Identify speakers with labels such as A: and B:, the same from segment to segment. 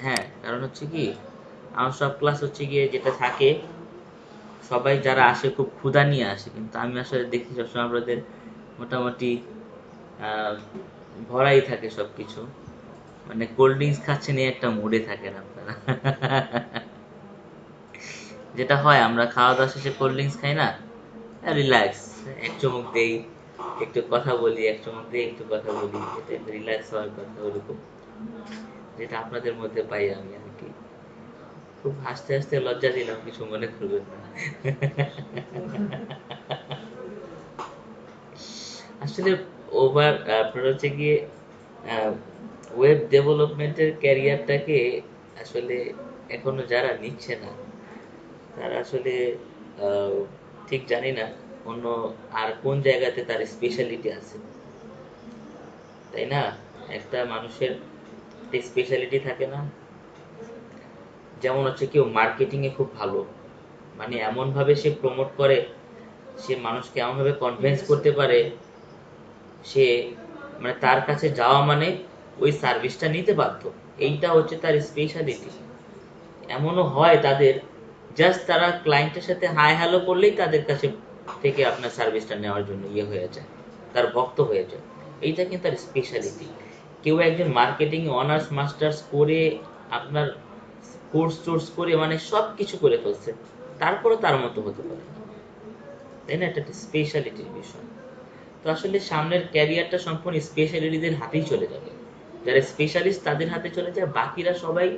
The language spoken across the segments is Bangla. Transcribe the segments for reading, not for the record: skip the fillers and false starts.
A: হ্যাঁ, কারণ হচ্ছে কি আমার সব ক্লাস হচ্ছে গিয়ে যেটা থাকে, সবাই যারা আসে খুব ক্ষুধা নিয়ে আসে, কিন্তু আমি আসলে দেখি সবসময় আপনাদের মোটামুটি আহ, ভরাই থাকে সবকিছু, মানে কোল্ড ড্রিঙ্কস খাচ্ছেন এই একটা মুডে থাকেন আপনারা। যেটা হয় আমরা খাওয়া দাওয়া শেষে কোল্ড ড্রিঙ্কস খাই না, রিল্যাক্স, এক চুমুক দেই, একটু কথা বলি, এক চুমুক দেই, একটু কথা বলি, এটা রিল্যাক্স হওয়ার কথা ওরকম, যেটা আপনাদের মধ্যে পাই আমি আর কি। খুব হাসতে হাসতে লজ্জা দিলাম, কিছু মনে করবেন না। আসলে ওভার আপনার হচ্ছে গিয়ে ওয়েব ডেভেলপমেন্টের ক্যারিয়ারটাকে আসলে এখনো যারা নিচ্ছে না, তারা আসলে আহ, ঠিক জানি না অন্য আর কোন জায়গাতে তার স্পেশালিটি আছে, তাই না? একটা মানুষের স্পেশালিটি থাকে না, যেমন হচ্ছে কেউ মার্কেটিং এ খুব ভালো, মানে এমন ভাবে সে প্রমোট করে, সে মানুষকে এমন ভাবে কনভিন্স করতে পারে, সে মানে তার কাছে যাওয়া মানে ওই সার্ভিসটা নিতে বাধ্য, এইটা হচ্ছে তার স্পেশালিটি। এমনও হয় তাদের, জাস্ট তারা ক্লায়েন্টের সাথে হাই হ্যালো করলেই তাদের কাছে থেকে আপনার সার্ভিসটা নেওয়ার জন্য ইয়ে হয়ে যায়, তার ভক্ত হয়ে যায়। এইটা কিন্তু তার স্পেশালিটি। কেউ একজন মার্কেটিং অনার্স মাস্টার্স করে আপনার কোর্স টোর্স করে মানে সব কিছু করে ফেলছে, তারপরে তার মতো হতে পারে না, তাই না? এটা একটা স্পেশালিটির বিষয়। তো আসলে সামনের ক্যারিয়ারটা সম্পূর্ণ স্পেশালিটিদের হাতেই চলে যাবে, যারা স্পেশালিস্ট তাদের হাতে চলে যায়, বাকিরা সবাই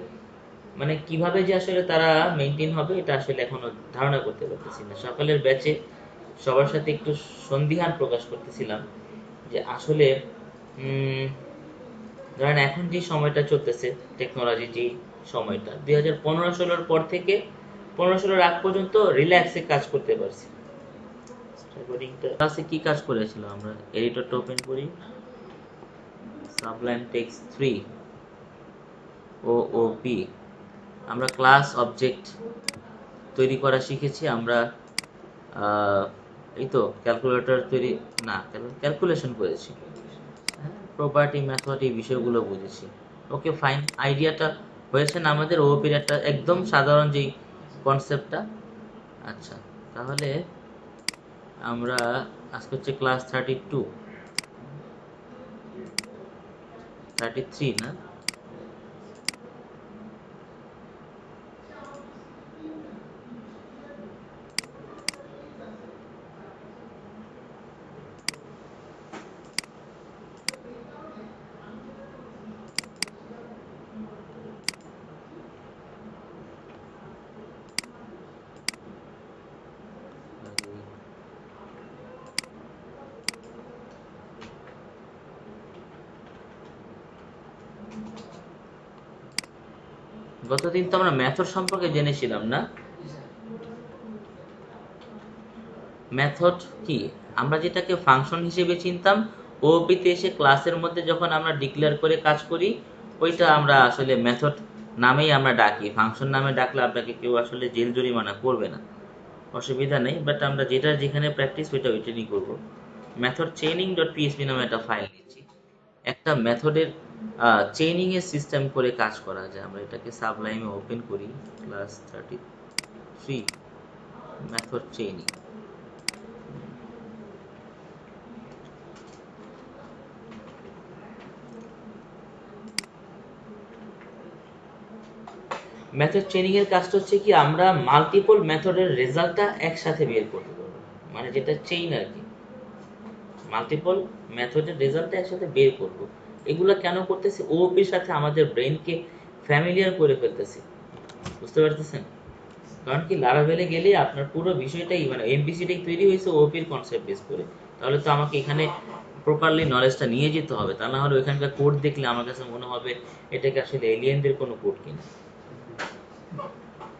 A: মানে কিভাবে যে আসলে তারা মেনটেন হবে এটা আসলে এখনো ধারণা করতে পারতেছি না। সকালের ব্যাচে সবার সাথে একটু সন্দিহান প্রকাশ করতেছিলাম যে আসলে উম, ধরেন এখন যে সময়টা চলতেছে, টেকনোলজি যে সময়টা 2015-16 পর থেকে 15-16 আগ পর্যন্ত রিল্যাক্সে কাজ করতে পারছি। ক্লাসে কি কাজ করেছিলাম আমরা, এডিটরটা ওপেন করি, সাবলাইম টেক্সট 3 ওওপি, আমরা ক্লাস অবজেক্ট তৈরি করা শিখেছি আমরা। আহ, এই তো ক্যালকুলেটর তৈরি, না ক্যালকুলেশন করেছি, প্রপার্টি মেথড এই বিষয়গুলো বুঝেছি। ওকে ফাইন, আইডিয়াটা হয়েছে না আমাদের ওপির একটা একদম সাধারণ যেই কনসেপ্টটা। আচ্ছা, তাহলে আমরা আজকে হচ্ছে ক্লাস 33 না? গতদিন তো আমরা মেথড সম্পর্কে জেনেছিলাম না? মেথড কি, আমরা যেটাকে ফাংশন হিসেবে চিনতাম, ওপিতে এসে ক্লাসের মধ্যে যখন আমরা ডিক্লেয়ার করে কাজ করি, ওইটা আমরা আসলে মেথড নামেই আমরা ডাকি। ফাংশন নামে ডাকলে আপনাকে কেউ আসলে জেল জরিমানা করবে না, অসুবিধা নেই, বাট আমরা যেটা যেখানে প্র্যাকটিস ওইটা ওইটাই করবো। মেথড চেইনিং ডট পিএইচপি নামে একটা ফাইল নিচ্ছি, একটা মেথডের চেইনিং এর সিস্টেম করে কাজ করা যায়। আমরা এটাকে সাবলাইমে ওপেন করি, class 33 method chaining. Method training এর কাজটা হচ্ছে কি, আমরা মাল্টিপল মেথডের রেজাল্টটা একসাথে বের করতে পারবো, মানে যেটা চেইন আর কি, মাল্টিপল মেথডের রেজাল্টটা একসাথে বের করব। এগুলো কেন করতেছি, ওপির সাথে আমাদের ব্রেনকে ফ্যামিলিয়ার করে ফেলতেছি, বুঝতে পারতেছেন? কারণ কি লারাভেলে গেলে আপনার পুরো বিষয়টাই মানে এমপিসিটাই তৈরি হয়েছে ওপির কনসেপ্ট বেস করে, তাহলে তো আমাকে এখানে প্রপারলি নলেজটা নিয়ে যেতে হবে, তা না হলে ওইখানকার কোড দেখলে আমার কাছে মনে হবে এটাকে আসলে এলিয়েনদের কোনো কোড কিনা।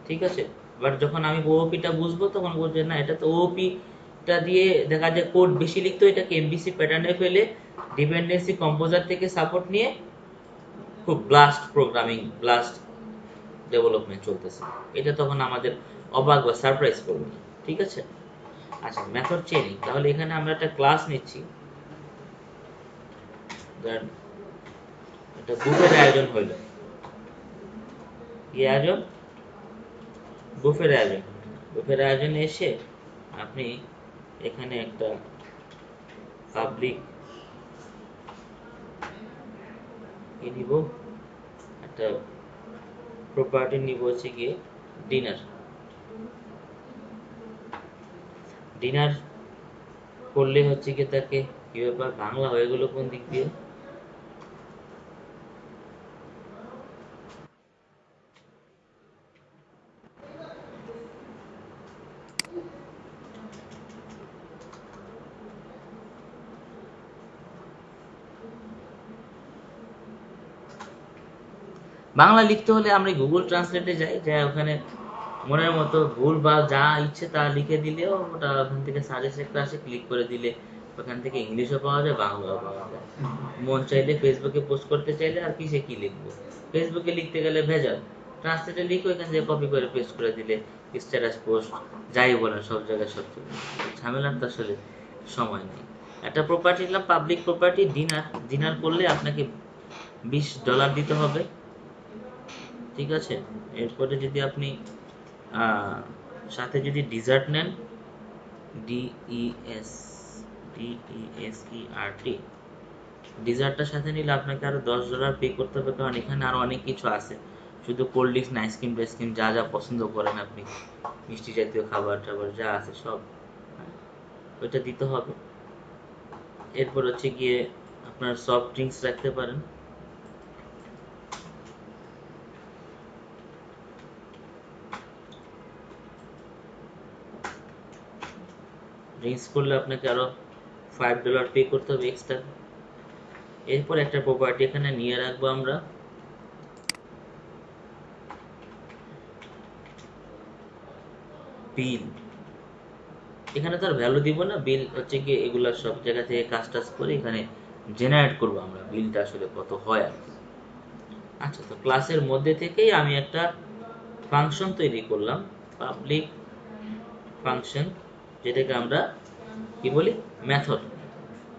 A: ঠিক আছে, বাট যখন আমি ওওপিটা বুঝবো তখন বুঝবে না এটা তো ওওপিটা দিয়ে দেখা যায় কোড বেশি লিখতে, এটাকে এমবিসি প্যাটার্নে ফেলে ডিপেন্ডেন্সি কম্পোজার থেকে সাপোর্ট নিয়ে খুব ব্লাস্ট প্রোগ্রামিং, ব্লাস্ট ডেভেলপমেন্ট চলতেছে। এটা তখন আমাদের অবাক বা সারপ্রাইজ করবে, ঠিক আছে? আচ্ছা, মেথড চেইনিং, তাহলে এখানে আমরা একটা ক্লাস নিচ্ছি, এটা বুফের আয়োজন হইল। কি আয়োজন? বুফের আয়োজন। বুফের আয়োজনে এসে আপনি এখানে একটা পাবলিক কি নিব, একটা প্রপার্টি নিব হচ্ছে গিয়ে ডিনার। ডিনার করলে হচ্ছে কি তাকে কি ব্যাপার, বাংলা হয়ে গেল কোন দিক দিয়ে? বাংলা লিখতে হলে আমরা গুগল ট্রান্সলেটে যাই, যাই ওখানে মনের মতো ভুল বা যা ইচ্ছে তা লিখে দিলেও ওটা ওখান থেকে সাজেস্ট একটা আসে, ক্লিক করে দিলে ওখান থেকে ইংলিশও পাওয়া যায়, বাংলাও পাওয়া যায়। মন চাইলে ফেসবুকে পোস্ট করতে চাইলে আর কিসে কি লিখবো, ফেসবুকে লিখতে গেলে ভেজাল, ট্রান্সলেটে লিখে ওইখান থেকে কপি করে পেস্ট করে দিলে স্ট্যাটাস পোস্ট যাই বলেন সব জায়গায় সব ঝামেলার তো আসলে সময় নেই। একটা প্রপার্টি নিলাম, পাবলিক প্রপার্টি, ডিনার। ডিনার করলে আপনাকে $20 দিতে হবে, ঠিক আছে? এরপরে যদি আপনি সাথে যদি ডিজার্ট নেন, ডিইএস ডিইএসইআরটি, ডিজার্টটার সাথে নিলে আপনাকে আরো $10 পে করতে হবে, কারণ এখানে আরো অনেক কিছু আছে, শুধু কোল্ড ড্রিঙ্কস না, আইসক্রিম টাইসক্রিম যা যা পছন্দ করেন আপনি, মিষ্টি জাতীয় খাবার টাবার যা আছে সব, ওইটা দিতে হবে। এরপর হচ্ছে গিয়ে আপনার সফট ড্রিঙ্কস রাখতে পারেন। ড্রিঙ্কস করলে আপনাকে আরো $5 পে করতে হবে এক্সট্রা। এরপর একটা প্রপার্টি এখানে নিয়ে রাখবো আমরা, বিল। এখানে তো আর ভ্যালু দিব না, বিল হচ্ছে কি এগুলা সব জায়গা থেকে কাজ টাজ করে এখানে জেনারেট করবো আমরা বিলটা আসলে কত হয় আর কি। আচ্ছা, তো ক্লাসের মধ্যে থেকেই আমি একটা ফাংশন তৈরি করলাম, পাবলিক ফাংশন, যেটাকে আমরা কি বলি, মেথড।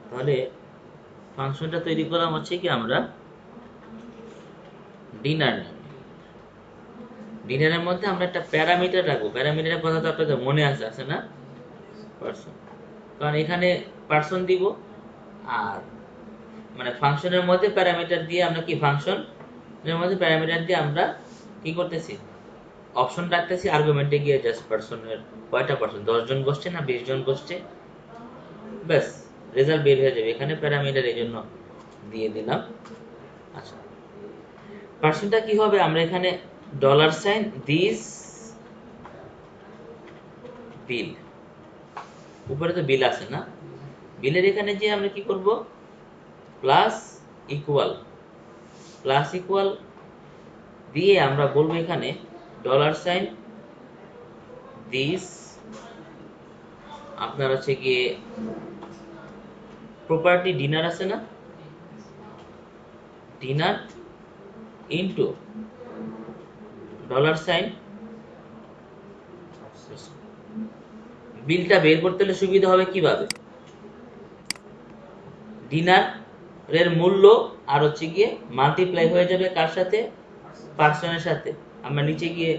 A: তাহলে ফাংশনটা তৈরি করলাম হচ্ছে কি আমরা ডিনার নামে। ডিনারের মধ্যে আমরা একটা প্যারামিটার রাখবো, প্যারামিটারের কথা তো আপনাদের মনে আছে না? পার্সন, কারণ এখানে পার্সন দিব, আর মানে ফাংশনের মধ্যে প্যারামিটার দিয়ে আমরা কি, ফাংশনের মধ্যে প্যারামিটার দিয়ে আমরা কি করতেছি, অপশন রাখতেছি, আর্গুমেন্টে গিয়ে জাস্ট পার্সনের কয়টা পার্সন, 10 জন বসছে না 20 জন বসছে, ব্যাস রেজাল্ট বের হয়ে যাবে। এখানে প্যারামিটার এই জন্য দিয়ে দিলাম। আচ্ছা, পার্সনটা কি হবে, আমরা এখানে $, দিস বিল, উপরে তো বিল আছে না, বিলের এখানে যে আমরা কি করব, প্লাস ইকুয়াল, প্লাস ইকুয়াল দিয়ে আমরা বলবো এখানে $, দিস আপনার হচ্ছে গিয়ে প্রপার্টি ডিনার আছে না, ডিনার ইনটু $, বিলটা বের করতে হলে সুবিধা হবে কিভাবে, ডিনার এর মূল্য আর হচ্ছে গিয়ে মাল্টিপ্লাই হয়ে যাবে কার সাথে, পার্সনের সাথে। আমরা নিচে গিয়ে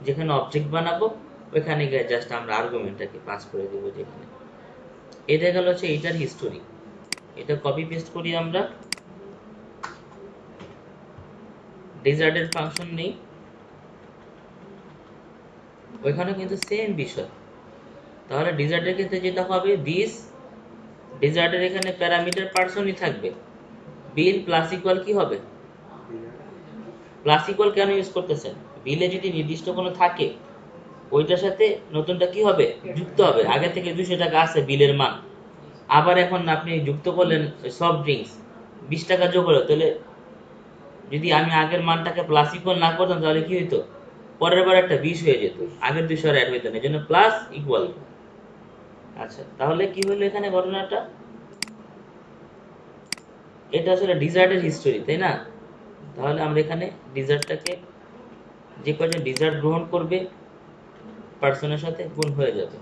A: যেখানে অবজেক্ট বানাবো ওইখানে গিয়ে জাস্ট আমরা আর্গুমেন্টটাকে পাস করে দেব যেখানে। এটা গেল হচ্ছে এটার হিস্টোরি। এটা কপি পেস্ট করি আমরা, ডেজার্টের ফাংশন নেই, ওইখানে কিন্তু সেম বিষয়। তাহলে ডেজার্টের ক্ষেত্রে যেটা হবে, দিস ডেজার্টের এখানে প্যারামিটার পার্সনই থাকবে, বিল প্লাস ইকুয়াল কি হবে, প্লাস ইকুয়াল কেন ইউজ করতেছেন, বিলে যদি নির্দিষ্ট কোনো থাকে ওইটার সাথে নতুনটা কি হবে, যুক্ত হবে। আগে থেকে $200 আছে বিলের মান, আবার এখন আপনি যুক্ত করলেন সফট ড্রিঙ্কস, $20 যোগ হলো, তাহলে যদি আমি আগের মানটাকে প্লাস ইকুয়াল না করতাম তাহলে কি হইতো, পরের বার একটা 20 হয়ে যেত, আগের 200 আর অ্যাড হইতো না, এই জন্য প্লাস ইকুয়াল। আচ্ছা, তাহলে কি হলো এখানে ঘটনাটা, এটা আসলে ডিজার্টের হিস্টোরি, তাই না? তাহলে আমরা এখানে ডিজার্টটাকে, যে কয়জন ডিজার্ট গ্রহণ করবে পার্সনের সাথে গুণ হয়ে যাবে।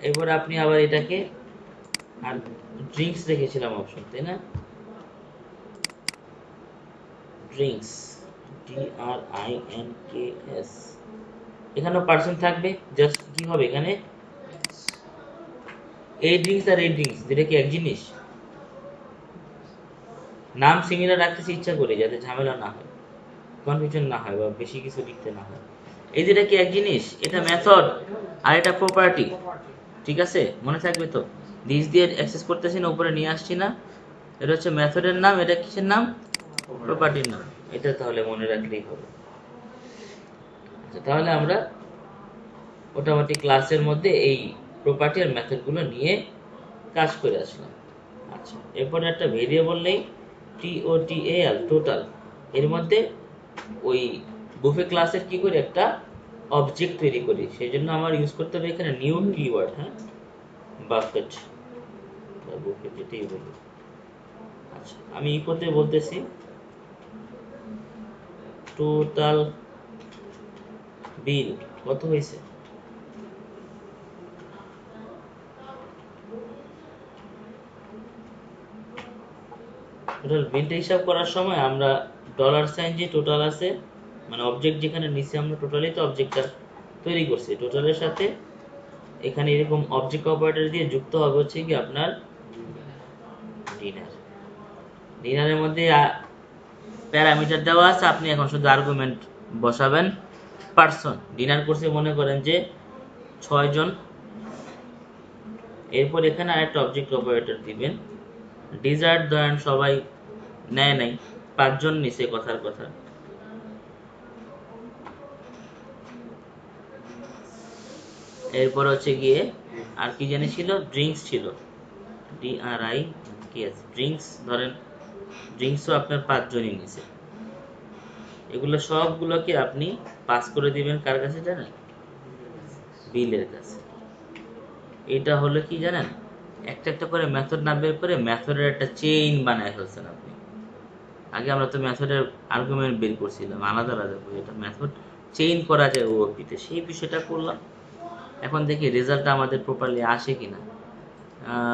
A: এবার আপনি আবার এটাকে, আর ড্রিঙ্কস রেখেছিলাম অপশন, তাই না? ড্রিঙ্কস, DRINKS, এখানেও পার্সন থাকবে। জাস্ট কি হবে এখানে, এই ড্রিঙ্কস আর এই ড্রিঙ্কস যেটা কি এক জিনিস, নাম সিমিলার রাখতেছি ইচ্ছা করে যাতে ঝামেলা না হয়, কনফিউশন না হয় বা বেশি কিছু লিখতে না হয়। এই যেটা কি এক জিনিস, এটা মেথড আর এটা প্রপার্টি, ঠিক আছে? মনে থাকবে তো, দিস দিয়ে অ্যাক্সেস করতেছি না, উপরে নিয়ে আসছি না, এটা হচ্ছে মেথডের নাম, এটা কিসের নাম, প্রপার্টির নাম। এটা তাহলে মনে রাখলেই হবে। আচ্ছা, তাহলে আমরা মোটামুটি ক্লাসের মধ্যে এই প্রপার্টি আর মেথডগুলো নিয়ে কাজ করে আসলাম। আচ্ছা, এরপরে একটা ভেরিয়েবল নেই, TOTAL, টোটাল। এর মধ্যে ওই বুফে ক্লাসের কি করি, একটা অবজেক্ট তৈরি করি। সেই জন্য আমার ইউজ করতে হবে এখানে নিউ কিওয়ার্ড, হ্যাঁ, বাফেট বা বুফে যেটাই বলি। আচ্ছা, আমি করতে বলতেছি টোটাল বিল কত হয়েছে। টোটাল বিলটা হিসাব করার সময় আমরা ডলার সাইন যে টোটাল আছে, মানে অবজেক্ট যেখানে নিচে আমরা টোটালি তো অবজেক্টটা তৈরি করছি, টোটালের সাথে এখানে এরকম অবজেক্ট অপারেটর দিয়ে যুক্ত হবে হচ্ছে কি আপনার ডিনার। ডিনারের মধ্যে প্যারামিটার দেওয়া আছে, আপনি এখন শুধু আর্গুমেন্ট বসাবেন। পার্সন ডিনার করছে মনে করেন যে 6 জন। এরপর এখানে আরেকটা অবজেক্ট অপারেটর দিবেন। ডিজার্ট ধরেন সবাই নেয় নাই, 5 জন নিচে কথার কথা। এরপর হচ্ছে গিয়ে আর কি জানি ছিল, ড্রিঙ্কস ছিল, DRINKS, ড্রিঙ্কস ধরেন, ড্রিঙ্কসও আপনার 5 জনই নিচে। এগুলো সবগুলোকে আপনি পাস করে দিবেন কার কাছে জানেন, বিলের কাছে। এটা হলো কি জানেন, একটা একটা করে মেথড না বের করে মেথডের একটা চেইন বানায় ফেলছেন আপনি। আগে আমরা তো মেথডের আর্গুমেন্ট বের করছিলাম আলাদা আলাদা করে, এটা মেথড চেইন করা যায় ওপিতে, সেই বিষয়টা করলাম। এখন দেখি রেজাল্টটা আমাদের প্রপারলি আসে কিনা।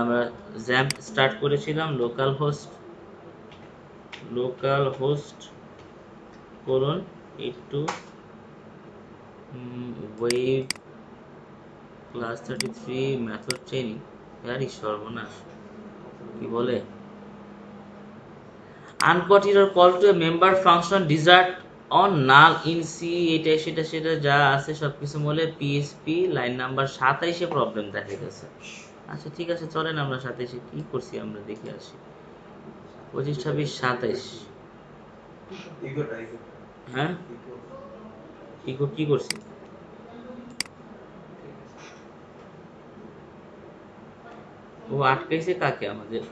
A: আমরা জ্যাম্প স্টার্ট করেছিলাম, লোকাল হোস্ট করুন একটু ওয়েব ক্লাস 33 মেথড চেইনিং। আরে সর্বনাশ, কি বলে, uncontinuous call to a member function desert on null in C, এটা সেটা সেটা যা আছে সবকিছু বলে পিএসপি লাইন নাম্বার 27-এ প্রবলেম দেখা গেছে। আচ্ছা ঠিক আছে, চলেন আমরা 27-এ কি করছি আমরা দেখে আসি। 25, 26, 27, হ্যাঁ ইকো কি করছি, ও আটকাইছে কাকে আমাদের,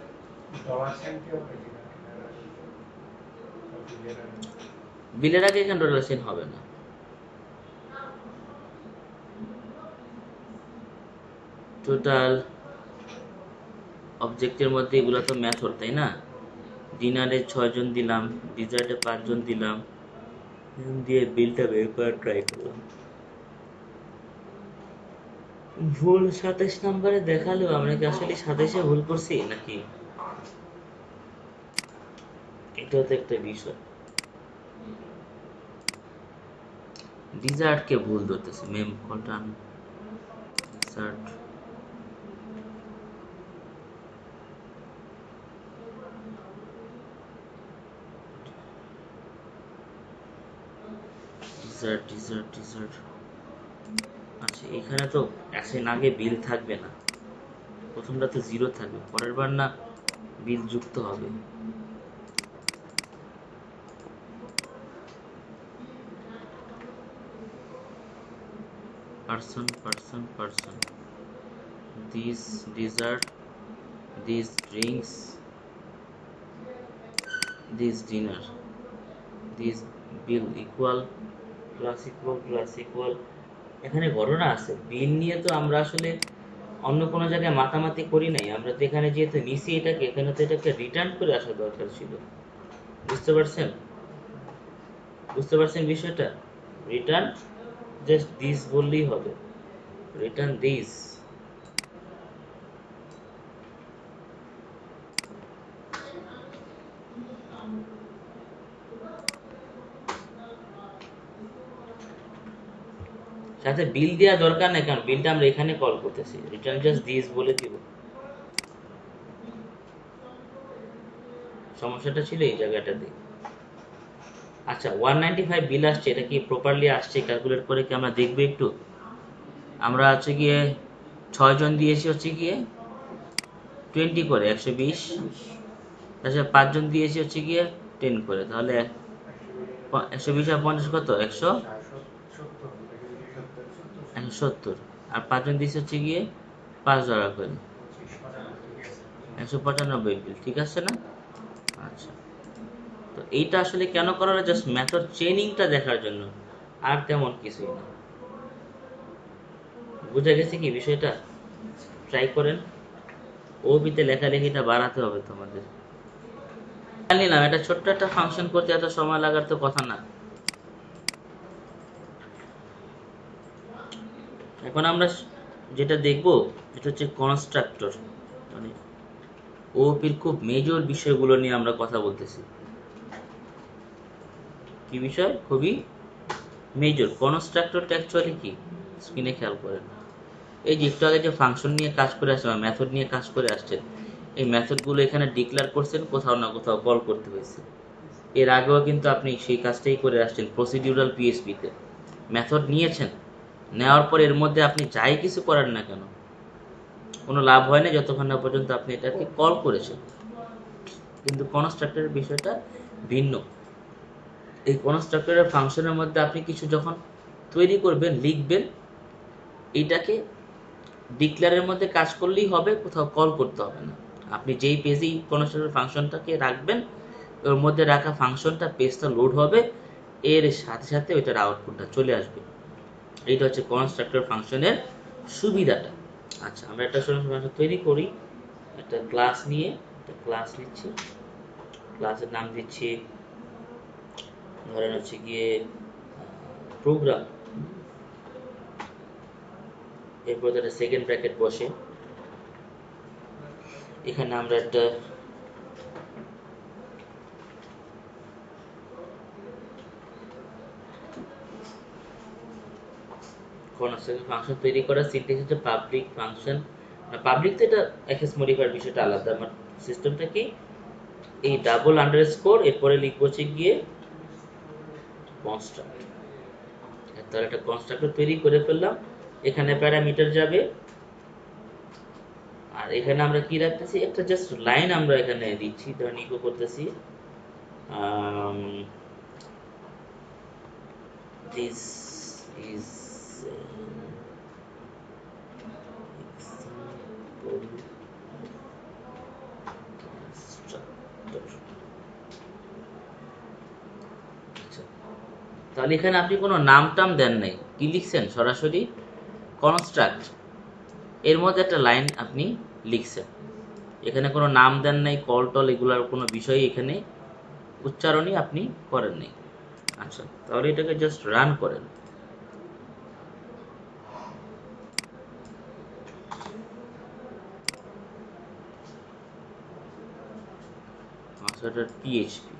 A: বিলের আগে এখানে ডলার সাইন হবে না। টোটাল অবজেক্টের মধ্যে এগুলো তো মেথড, তাই না? ডিনারে 6 জন দিলাম, ডিজার্টে 5 জন দিলাম, দিয়ে বিলটা বের করার ট্রাই করলাম। ভুল 27 নম্বরে দেখালেও আমরা কি আসলে 27-এ ভুল করছি নাকি, এটাও তো একটা বিষয়। ডিজার্টকে ভুল ধরতেছে, মেম কলটা ডিজার্ট, ডিজার্ট। আচ্ছা, এখানে তো অ্যাসেন আগে বিল থাকবে না, প্রথমটা তো জিরো থাকবে, পরের বার না বিল যুক্ত হবে। Person, this dessert, this drinks, this dinner, this bill plus equal. এখানে ঘটনা আছে, বিল নিয়ে তো আমরা আসলে অন্য কোনো জায়গায় মাতামাতি করি নাই, আমরা তো এখানে যেহেতু নিছি এটাকে, এখানে তো এটাকে রিটার্ন করে আসা দরকার ছিল। বুঝতে পারছেন, বিষয়টা, রিটার্ন জাস্ট দিস বললেই হবে, রিটার্ন দিস। সাথে বিল দেওয়া দরকার নেই, কারণ বিলটা আমরা এখানে কল করতেছি, রিটার্ন জাস্ট দিস বলে দিব। সমস্যাটা ছিল এই জায়গাটাতে। আচ্ছা 195 বিল আসছে, এটা কি প্রপারলি আসছে ক্যালকুলেট করে কি আমরা দেখবো একটু। আমরা হচ্ছে গিয়ে 6 জন দিয়েছি হচ্ছে গিয়ে 20 করে 120, আচ্ছা 5 জন দিয়েছি হচ্ছে গিয়ে 10 করে, তাহলে 120 আর 50 কত 170, আর 5 জন দিয়েছি হচ্ছে গিয়ে $5 করে 195 বিল, ঠিক আছে না? আচ্ছা, তো এইটা আসলে কেন করা হলো, জাস্ট মেথড চেইনিংটা দেখার জন্য, আর তেমন কিছুই না। বুঝা গেছে কি বিষয়টা? ট্রাই করেন, ওবিতে লেখালেখিটা বাড়াতে হবে তোমাদের। নিলাম এটা ছোট্ট একটা ফাংশন করতে এত সময় লাগার তো কথা না। এখন আমরা যেটা দেখব এটা হচ্ছে কনস্ট্রাক্টর, মানে ওপির খুব মেজর বিষয়গুলো নিয়ে আমরা কথা বলতেছি। কি বিষয় খুবই মেজর? কনস্ট্রাক্টরটা অ্যাকচুয়ালি কি, স্ক্রিনে খেয়াল করেন। এই যে একটু আগে যে ফাংশন নিয়ে কাজ করে আসছে বা মেথড নিয়ে কাজ করে আসছেন, এই মেথডগুলো এখানে ডিক্লেয়ার করছেন, কোথাও না কোথাও কল করতে হয়েছে। এর আগেও কিন্তু আপনি সেই কাজটাই করে আসছেন প্রসিডিউরাল পিএইচপিতে। মেথড নিয়েছেন, নেওয়ার পর এর মধ্যে আপনি যাই কিছু করেন না কেন কোনো লাভ হয় না যতক্ষণ না পর্যন্ত আপনি এটাকে কল করেছেন। কিন্তু কনস্ট্রাক্টরের বিষয়টা ভিন্ন। এই কনস্ট্রাক্টরের ফাংশনের মধ্যে আপনি কিছু যখন তৈরি করবেন, লিখবেন, এইটাকে ডিক্লেয়ারের মধ্যে কাজ করলেই হবে, কোথাও কল করতে হবে না। আপনি যেই পেজেই কনস্ট্রাক্টর ফাংশনটাকে রাখবেন, ওর মধ্যে রাখা ফাংশনটা পেজটা লোড হবে, এর সাথে সাথে ওইটার আউটপুটটা চলে আসবে। এইটা হচ্ছে কনস্ট্রাক্টর ফাংশনের সুবিধাটা। আচ্ছা, আমরা একটা ফাংশন তৈরি করি, একটা ক্লাস নিয়ে একটা ক্লাস নিচ্ছি, ক্লাসের নাম দিচ্ছি ধরেন হচ্ছে গিয়ে প্রোগ্রাম, এরপর একটা সেকেন্ড ব্র্যাকেট বসে, এখানে আমরা একটা কনস্ট্রাক্টর ফাংশন তৈরি করা সিনট্যাক্স হচ্ছে পাবলিক ফাংশন, পাবলিক তো এটা অ্যাক্সেস মডিফায়ার বিষয়টা আলাদা। আমার সিস্টেমটা কি, এই ডাবল আন্ডারস্কোর এরপরে লিখবো হচ্ছে গিয়ে কনস্ট্রাক্ট। তাহলে একটা কনস্ট্রাক্টর তৈরি করে ফেললাম, এখানে প্যারামিটার যাবে, আর এখানে আমরা কি রাখতেছি, একটা জাস্ট লাইন আমরা এখানে দিচ্ছি, ধরেন ইকো করতেছি দিস ইজ তাহলে এখানে আপনি কোনো নাম টাম দেন নাই, কি লিখছেন সরাসরি কনস্ট্রাক্ট, এর মধ্যে একটা লাইন আপনি লিখছেন, এখানে কোনো নাম দেন নাই, কল টল এগুলোর কোনো বিষয় এখানে উচ্চারণই আপনি করেন নাই। আচ্ছা, তাহলে এটাকে জাস্ট রান করেন। আচ্ছা, এটা পিএইচপি,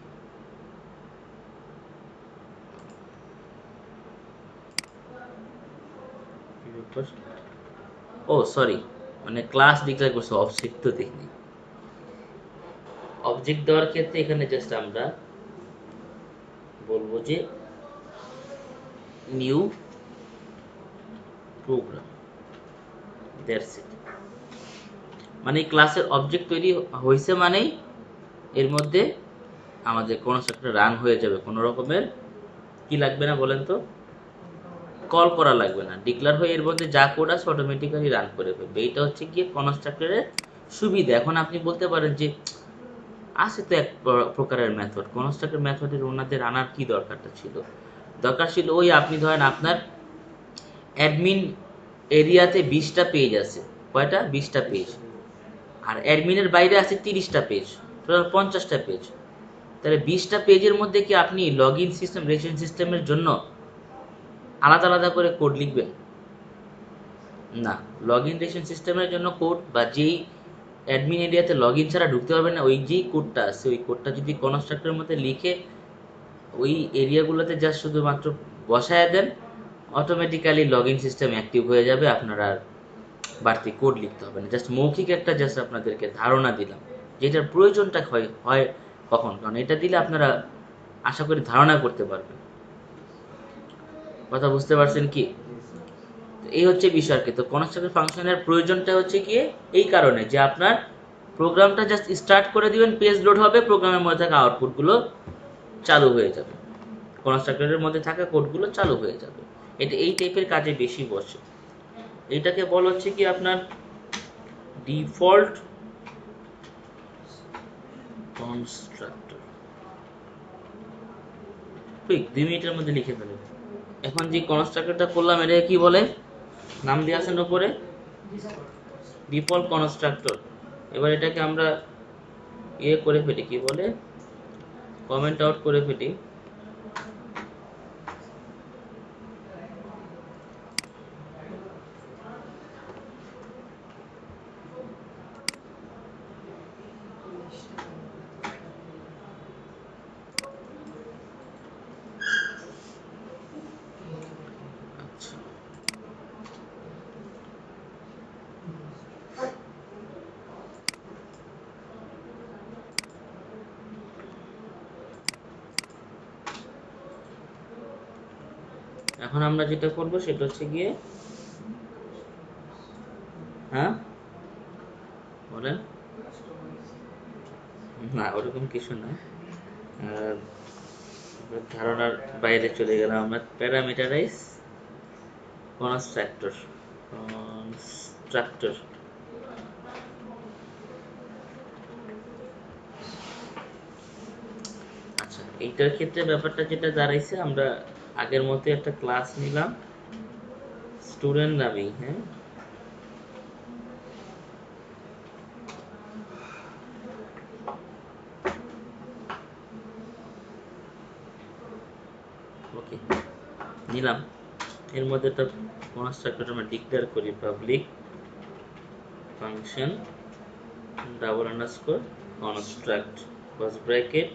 A: ও সরি, মানে ক্লাস ডিক্লেয়ার করছে, অবজেক্ট তো দেখিনি। অবজেক্ট দেওয়ার ক্ষেত্রে এখানে জাস্ট আমরা বলবো যে নিউ প্রোগ্রাম, দ্যাটস ইট। মানে ক্লাসের অবজেক্ট তৈরি হয়েছে মানেই এর মধ্যে আমাদের কনস্ট্রাক্টর রান হয়ে যাবে, কোনো রকমের কি লাগবে না বলেন তো, কল করা লাগবে না, ডিক্লেয়ার হয়ে এর মধ্যে যা কোড আছে অটোমেটিক্যালি রান করে ফেলবে। এইটা হচ্ছে গিয়ে কনস্ট্রাক্টরের সুবিধা। এখন আপনি বলতে পারেন যে আছে তো এক প্রকারের মেথড, কনস্ট্রাক্টর মেথডের ওনাদের আনার কি দরকারটা ছিল? দরকার ছিল ওই আপনি ধরেন আপনার অ্যাডমিন এরিয়াতে 20টা পেজ আছে, কয়টা 20টা পেজ, আর অ্যাডমিনের বাইরে আছে 30টা পেজ, টোটাল 50টা পেজ। তাহলে 20টা পেজের মধ্যে কি আপনি লগ ইন সিস্টেম, রেজিস্ট্রেশন সিস্টেমের জন্য আলাদা আলাদা করে কোড লিখবেন? না, লগ ইন রেজিস্ট্রেশন সিস্টেমের জন্য কোড, বা যেই অ্যাডমিন এরিয়াতে লগ ইন ছাড়া ঢুকতে পারবেন না, ওই যেই কোডটা আছে ওই কোডটা যদি কনস্ট্রাক্টরের মধ্যে লিখে ওই এরিয়াগুলোতে জাস্ট শুধুমাত্র বসায় দেন, অটোমেটিক্যালি লগইন সিস্টেম অ্যাক্টিভ হয়ে যাবে, আপনারা আর বাড়তি কোড লিখতে হবে না। জাস্ট মৌখিক একটা জাস্ট আপনাদেরকে ধারণা দিলাম যেটার প্রয়োজনটা হয় কখন, কারণ এটা দিলে আপনারা আশা করি ধারণা করতে পারবেন। কথা বুঝতে পারছেন কি? এই হচ্ছে বিষয় আর কি। তো কনস্ট্রাক্টর ফাংশনের প্রয়োজনটা হচ্ছে কি এই কারণে যে আপনার প্রোগ্রামটা জাস্ট স্টার্ট করে দিবেন, পেজ লোড হবে, প্রোগ্রামের মধ্যে থাকা আউটপুটগুলো চালু হয়ে যাবে, কনস্ট্রাক্টরের মধ্যে থাকা কোডগুলো চালু হয়ে যাবে। এটা এই টাইপের কাজে বেশি বসে। এইটাকে বলা হচ্ছে কি আপনার ডিফল্ট কনস্ট্রাক্টর। ঠিক 2 মিনিটের মধ্যে লিখে ফেলেন। এখন যে কনস্ট্রাক্টরটা করলাম এটা কি বলে, নাম দিয়ে আছেন উপরে ডিফল্ট কনস্ট্রাক্টর। এবার এটাকে আমরা ইয়ে করে ফেলি, কি বলে, কমেন্ট আউট করে ফেলি। আচ্ছা, এখন আমরা যেটা করব সেটা হচ্ছে গিয়ে, হ্যাঁ বলেন, না ওরকম কিছু না, আর ধারণার বাইরে চলে গেলাম আমরা। প্যারামিটারাইজ কনস্ট্রাক্টর, কনস্ট্রাক্টর আচ্ছা, এইটার ক্ষেত্রে ব্যাপারটা যেটা দাঁড়াইছে, আমরা আগের মতো একটা ক্লাস নিলাম স্টুডেন্ট নামেই, হ্যাঁ, ওকে নিলাম। এর মধ্যে একটা কনস্ট্রাক্টর আমরা ডিক্লেয়ার করি public function double underscore construct close bracket.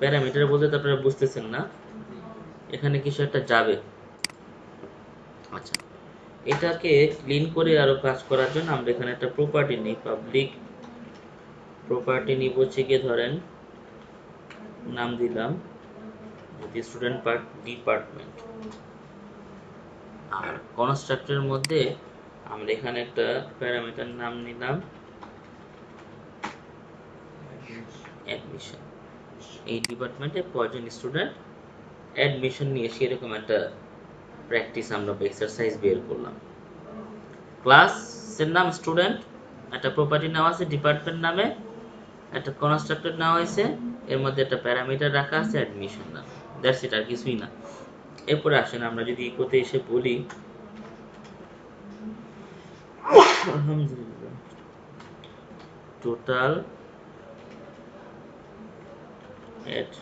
A: Parameter বলতে তো আপনারা বুঝতেছেন না, এখানে কিছু একটা যাবে। আচ্ছা, এটাকে ক্লিন করে আরো কাজ করার জন্য আমরা এখানে একটা প্রপার্টি নিই, পাবলিক প্রপার্টি নিব হচ্ছে গিয়ে, ধরেন নাম দিলাম যদি স্টুডেন্ট পার্ট ডিপার্টমেন্ট। আর কনস্ট্রাক্টরের মধ্যে আমরা এখানে একটা প্যারামিটার নাম নিলাম অ্যাডমিশন। এই ডিপার্টমেন্টে কয়জন স্টুডেন্ট অ্যাডমিশন নিয়ে সেরকম একটা প্র্যাকটিস আমরা এক্সারসাইজ বের করলাম। ক্লাসের নাম স্টুডেন্ট, একটা প্রপার্টি নেওয়া আছে ডিপার্টমেন্ট নামে, একটা কনস্ট্রাক্টর নেওয়া হয়েছে, এর মধ্যে একটা প্যারামিটার রাখা আছে অ্যাডমিশন নাম, দ্যাটস ইট, আর কিছুই না। এরপরে আসেন আমরা যদি ইকোতে এসে বলি আলহামদুলিল্লাহ টোটাল এট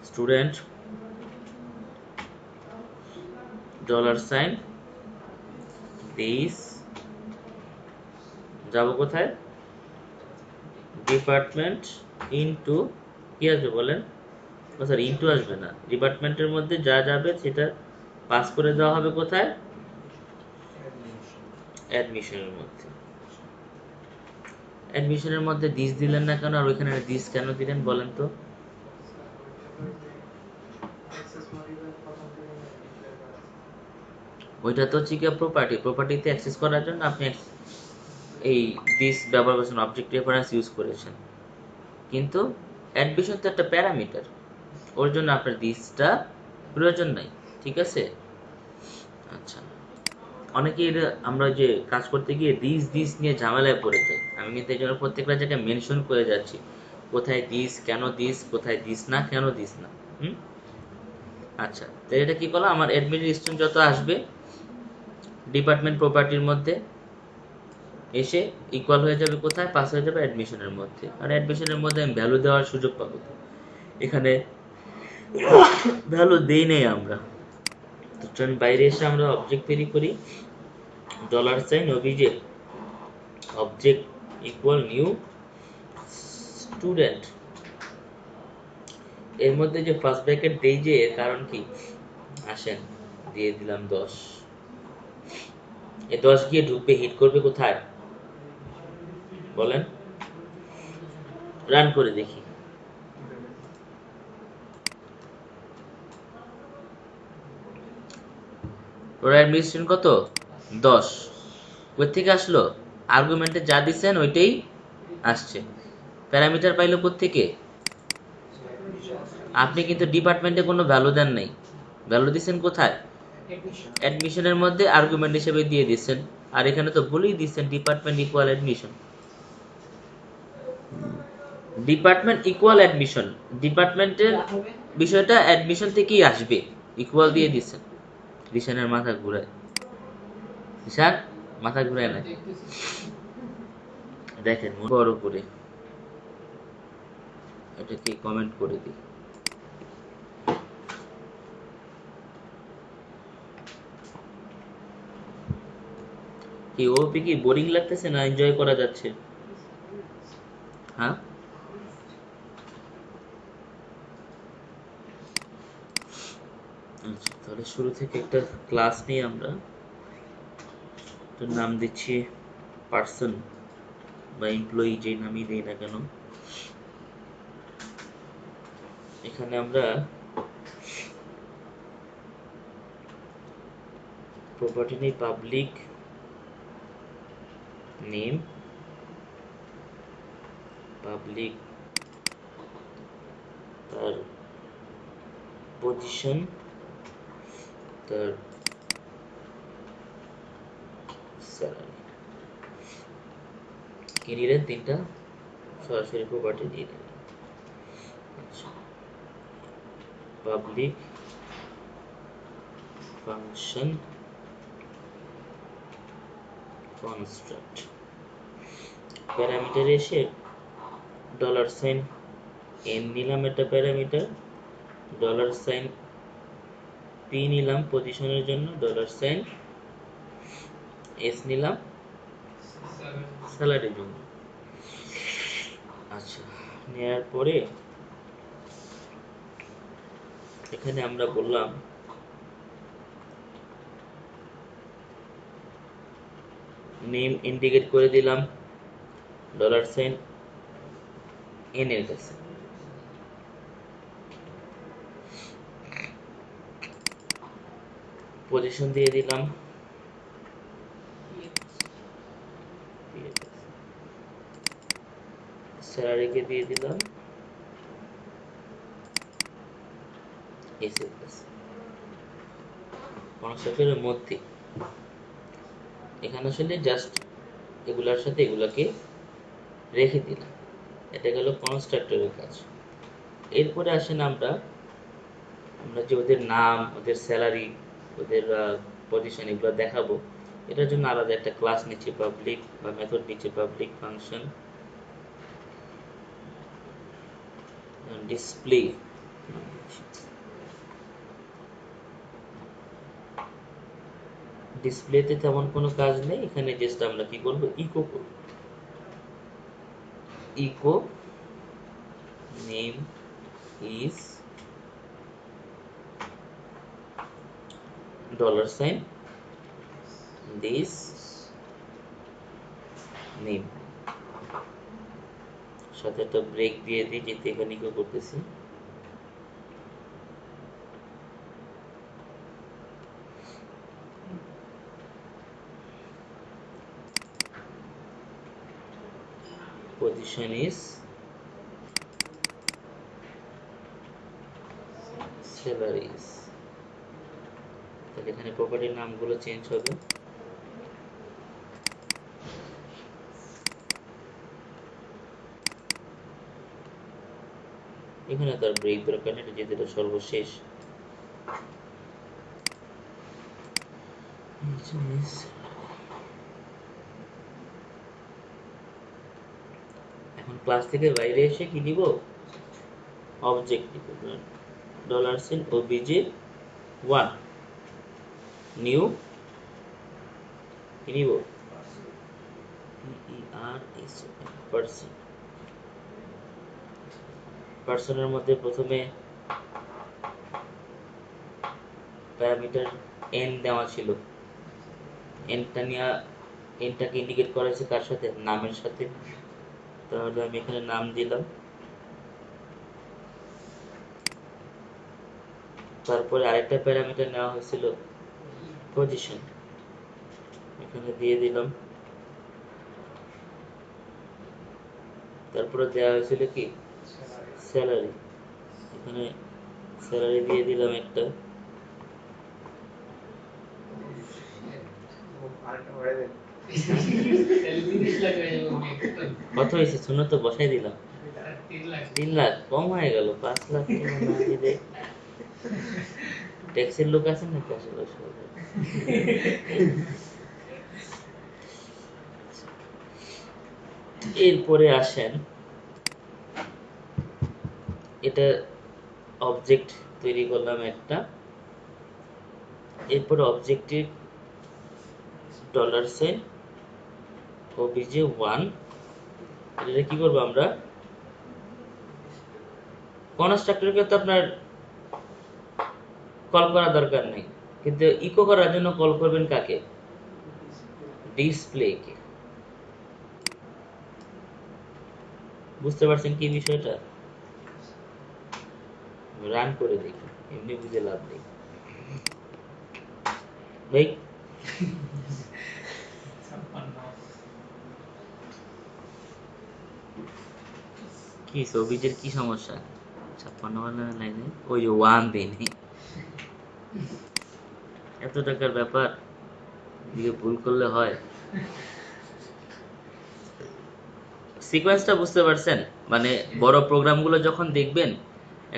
A: স্টুডেন্ট $, দিস, যাব কোথায়, ডিপার্টমেন্ট ইনটু কি আসবে বলেন, ও স্যার ইনটু আসবে না, ডিপার্টমেন্টের মধ্যে যা যাবে সেটা পাস করে দেওয়া হবে কোথায়, অ্যাডমিশনের মধ্যে। অ্যাডমিশনের মধ্যে দিস দিলেন না কেন, আর ওইখানে দিস কেন দিলেন বলেন তো? ওইটা তো হচ্ছে গিয়ে প্রপার্টি, প্রপার্টিতে অ্যাক্সেস করার জন্য আপনি এই দিস ব্যবহার করেছেন, অবজেক্ট রেফারেন্স ইউজ করেছেন, কিন্তু অ্যাডমিশন তো একটা প্যারামিটার, ওর জন্য আপনার দিসটা প্রয়োজন নাই, ঠিক আছে? আচ্ছা, অনেকেই আমরা যে কাজ করতে গিয়ে দিস দিস নিয়ে ঝামেলায় পড়ে যাই। আমি কিন্তু এই জন্য প্রত্যেকটা জায়গায় মেনশন করে যাচ্ছি কোথায় দিস, কেন দিস, কোথায় দিস না, কেন দিস না। হুম, আচ্ছা, তো এটা কি করলাম, আমার অ্যাডমিট স্টুডেন্ট যত আসবে ডিপার্টমেন্ট প্রপার্টির মধ্যে এসে ইকুয়াল হয়ে যাবে কোথায়, পাস হয়ে যাবে অ্যাডমিশনের মধ্যে। আর অ্যাডমিশনের মধ্যে আমি ভ্যালু দেওয়ার সুযোগ পাবো, এখানে ভ্যালু দেই নেই আমরা। তো চলুন বাইরে এসে আমরা অবজেক্ট তৈরি করি, $, অভিজে অবজেক্ট ইকুয়াল নিউ স্টুডেন্ট, এর মধ্যে যে ফার্স্ট ব্র্যাকেট দেই যে এর কারণ কি? আসেন দিয়ে দিলাম 10। এই 10 গিয়ে ঢুকবে, হিট করবে কোথায় বলেন? রান করে দেখি। ওর অ্যাডমিনিস্ট্রেশন কত? 10। ওর থেকে আসলো আর্গুমেন্টে যা দিচ্ছেন ওইটাই আসছে। প্যারামিটার পাইলো থেকে? আপনি কিন্তু ডিপার্টমেন্টে কোনো ভ্যালু দেন নাই, ভ্যালু দিচ্ছেন কোথায়? অ্যাডমিশনের মধ্যে আর্গুমেন্ট হিসেবে দিয়ে দিচ্ছেন। আর এখানে তো বলেই দিচ্ছেন department equal admission. Department equal admission, ডিপার্টমেন্টের বিষয়টা অ্যাডমিশন থেকেই আসবে, ইকুয়াল দিয়ে দিচ্ছেন। রিশানের মাথা ঘুরায়, রিশান মাথা ঘুরায় না, দেখেন বড় করে এটাকে কমেন্ট করে দিই। কি ওপি কি বোরিং লাগতেছে না এনজয় করা যাচ্ছে? হ্যাঁ, আচ্ছা তাহলে শুরু থেকে একটা ক্লাস নিয়ে আমরা নাম দিচ্ছি পার্সন বা এমপ্লয়ি, যে নামই দিই না কেন। এখানে আমরা প্রপার্টি নেই পাবলিক নেম, পাবলিক তার পজিশন, তার স্যালারি, কি নিলেন? তিনটা সরাসরি প্রপার্টি দিয়ে দিলেন। আচ্ছা, পাবলিক ফাংশন কনস্ট্রাক্ট, প্যারামিটারে এসে ডলার সাইন এন নিলাম একটা প্যারামিটার, ডলার সাইন পি নিলাম পজিশনের জন্য, ডলার সাইন এস নিলাম স্যালারির জন্য। আচ্ছা, নেওয়ার পরে এখানে আমরা বললাম নেম ইন্ডিকেট করে দিলাম ডলার সাইন এন এর কাছে, পজিশন দিয়ে দিলাম স্যালারিকে দিয়ে দিলাম এস এর কাছে, কনস্ট্রাক্টরের মধ্যে। এখানে আসলে জাস্ট এগুলার সাথে এগুলাকে রেখে দিলাম, এটা গেল কনস্ট্রাক্টরের কাজ। এরপরে আসেন আমরা আমরা যে ওদের নাম, ওদের স্যালারি, ওদের পজিশন এগুলো দেখাবো, এটার জন্য আলাদা একটা ক্লাস নিচ্ছি পাবলিক বা মেথড নিচ্ছি পাবলিক ফাংশন ডিসপ্লে। ডিসপ্লেতে তেমন কোনো কাজ নেই, এখানে জাস্ট আমরা কি করব, ইকো করব, echo name is dollar sign this name, সাথে একটা ব্রেক দিয়ে দিই যেহেতু এখানে ইকো করতেছি। position is salaries, তাহলে এখানে প্রপার্টির নামগুলো চেঞ্জ হবে। এখানে তার ব্রেক দরকার নেই, যেহেতু এটা সর্বশেষ। এখন ক্লাস থেকে বাইরে এসে কি দিব, অবজেক্ট দিব, ডলার সাইন ওবিজে 1 নিউ কি নিব, PERS পার্সন, পার্সনের মধ্যে প্রথমে প্যারামিটার n দেওয়া ছিল, nটা নিয়ে nটাকে ইন্ডিকেট করা হয়েছে কার সাথে, নামের সাথে। তাহলে আমি এখানে নাম দিলাম। তারপরে আরেকটা প্যারামিটার নেওয়া হয়েছিল পজিশন, এখানে দিয়ে দিলাম। তারপরে দেওয়া হয়েছিল কি স্যালারি, এখানে স্যালারি দিয়ে দিলাম একটা। কত হয়েছে শুনো তো, বসাই দিলাম। 3 লাখ কম হয়ে গেল, 5 লাখ টাকা না দিলে ট্যাক্সের লোক আছে নাকি আশেপাশে? এরপরে আসেন, এটা অবজেক্ট তৈরি করলাম একটা। এরপরে অবজেক্টের $সাইন obj1, এটা কি করবো আমরা, কনস্ট্রাক্টরকে তো আপনার কল করা দরকার নেই, কিন্তু ইকো করার জন্য কল করবেন কাকে, ডিসপ্লেকে। বুঝতে পারছেন কি বিষয়টা? রান করে দেখি, এমনি বুঝে লাভ নেই ভাই। কি সবিজের কি সমস্যা, 56 লাইনে ওই 1 দিনই এত টাকার ব্যাপার দিয়ে ভুল করলে হয়। সিকোয়েন্সটা বুঝতে পারছেন? মানে বড় প্রোগ্রামগুলো যখন দেখবেন,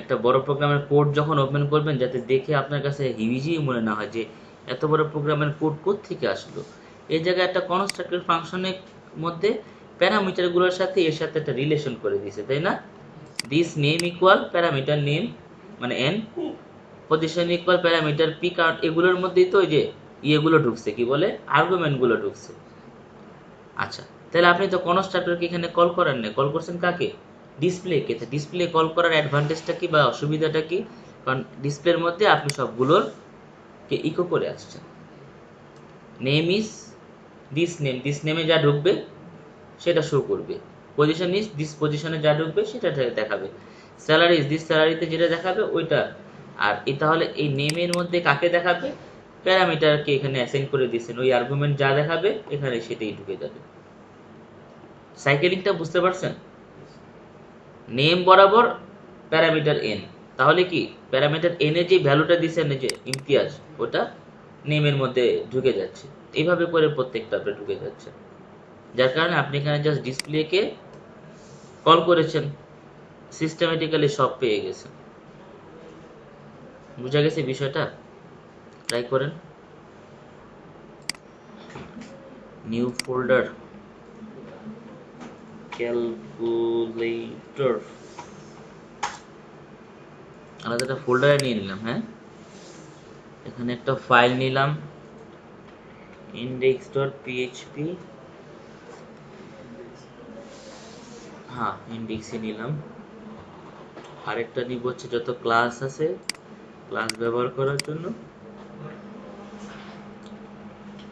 A: একটা বড় প্রোগ্রামের কোড যখন ওপেন করবেন, যাতে দেখে আপনার কাছে হিবিজিই মনে না হয় যে এত বড় প্রোগ্রামের কোড কোত্থেকে আসলো। এই জায়গায় একটা কনস্ট্রাক্টর ফাংশনের মধ্যে প্যারামিটারগুলোর সাথে এর সাথে একটা রিলেশন করে দিয়েছে, তাই না? This name equal parameter name মানে n, position equal parameter p count, এগুলোর মধ্যেই তো ওই যে ইয়েগুলো ঢুকছে, কি বলে, আর্গুমেন্টগুলো ঢুকছে। আচ্ছা, তাহলে আপনি তো কনস্ট্রাক্টরকে এখানে কল করেন না, কল করছেন কাকে, ডিসপ্লেকে। ডিসপ্লে কল করার অ্যাডভান্টেজটা কি বা অসুবিধাটা কি? কারণ ডিসপ্লের মধ্যে আপনি সবগুলোর কে ইকো করে আসছেন। Name is this name, this নেমে যা ঢুকবে সেটা শো করবে। পজিশন ইজ দিস পজিশনে যা ঢুকবে সেটা দেখাবে। স্যালারি ইজ দিস স্যালারিতে যেটা দেখাবে ওইটা। আর এটা হলে এই নেমের মধ্যে কাকে দেখাবে, প্যারামিটারকে এখানে অ্যাসাইন করে দিয়েছেন, ওই আর্গুমেন্ট যা দেখাবে এখানে সেটাই ঢুকে যাবে। সাইকেলিংটা বুঝতে পারছেন? নেম বরাবর প্যারামিটার n, তাহলে কি প্যারামিটার n এর যে ভ্যালুটা দিয়েছেন যে ইমতিয়াজ, ওটা নেমের মধ্যে ঢুকে যাচ্ছে। এইভাবে করে প্রত্যেকটা আপনি ঢুকে যাচ্ছে, যার কারণে আপনি এখানে জাস্ট ডিসপ্লেকে কল করেছেন, সিস্টেমেটিক্যালি সব পেয়ে গেছেন। বুঝা গেছে বিষয়টা? ট্রাই করেন। নিউ ফোল্ডার, ক্যালকুলেটর, আলাদা একটা ফোল্ডারে নিয়ে নিলাম। হ্যাঁ, এখানে একটা ফাইল নিলাম index.php, হ্যাঁ ইন্ডেক্সে নিলাম। আরেকটা নিব হচ্ছে যত ক্লাস আছে ক্লাস ব্যবহার করার জন্য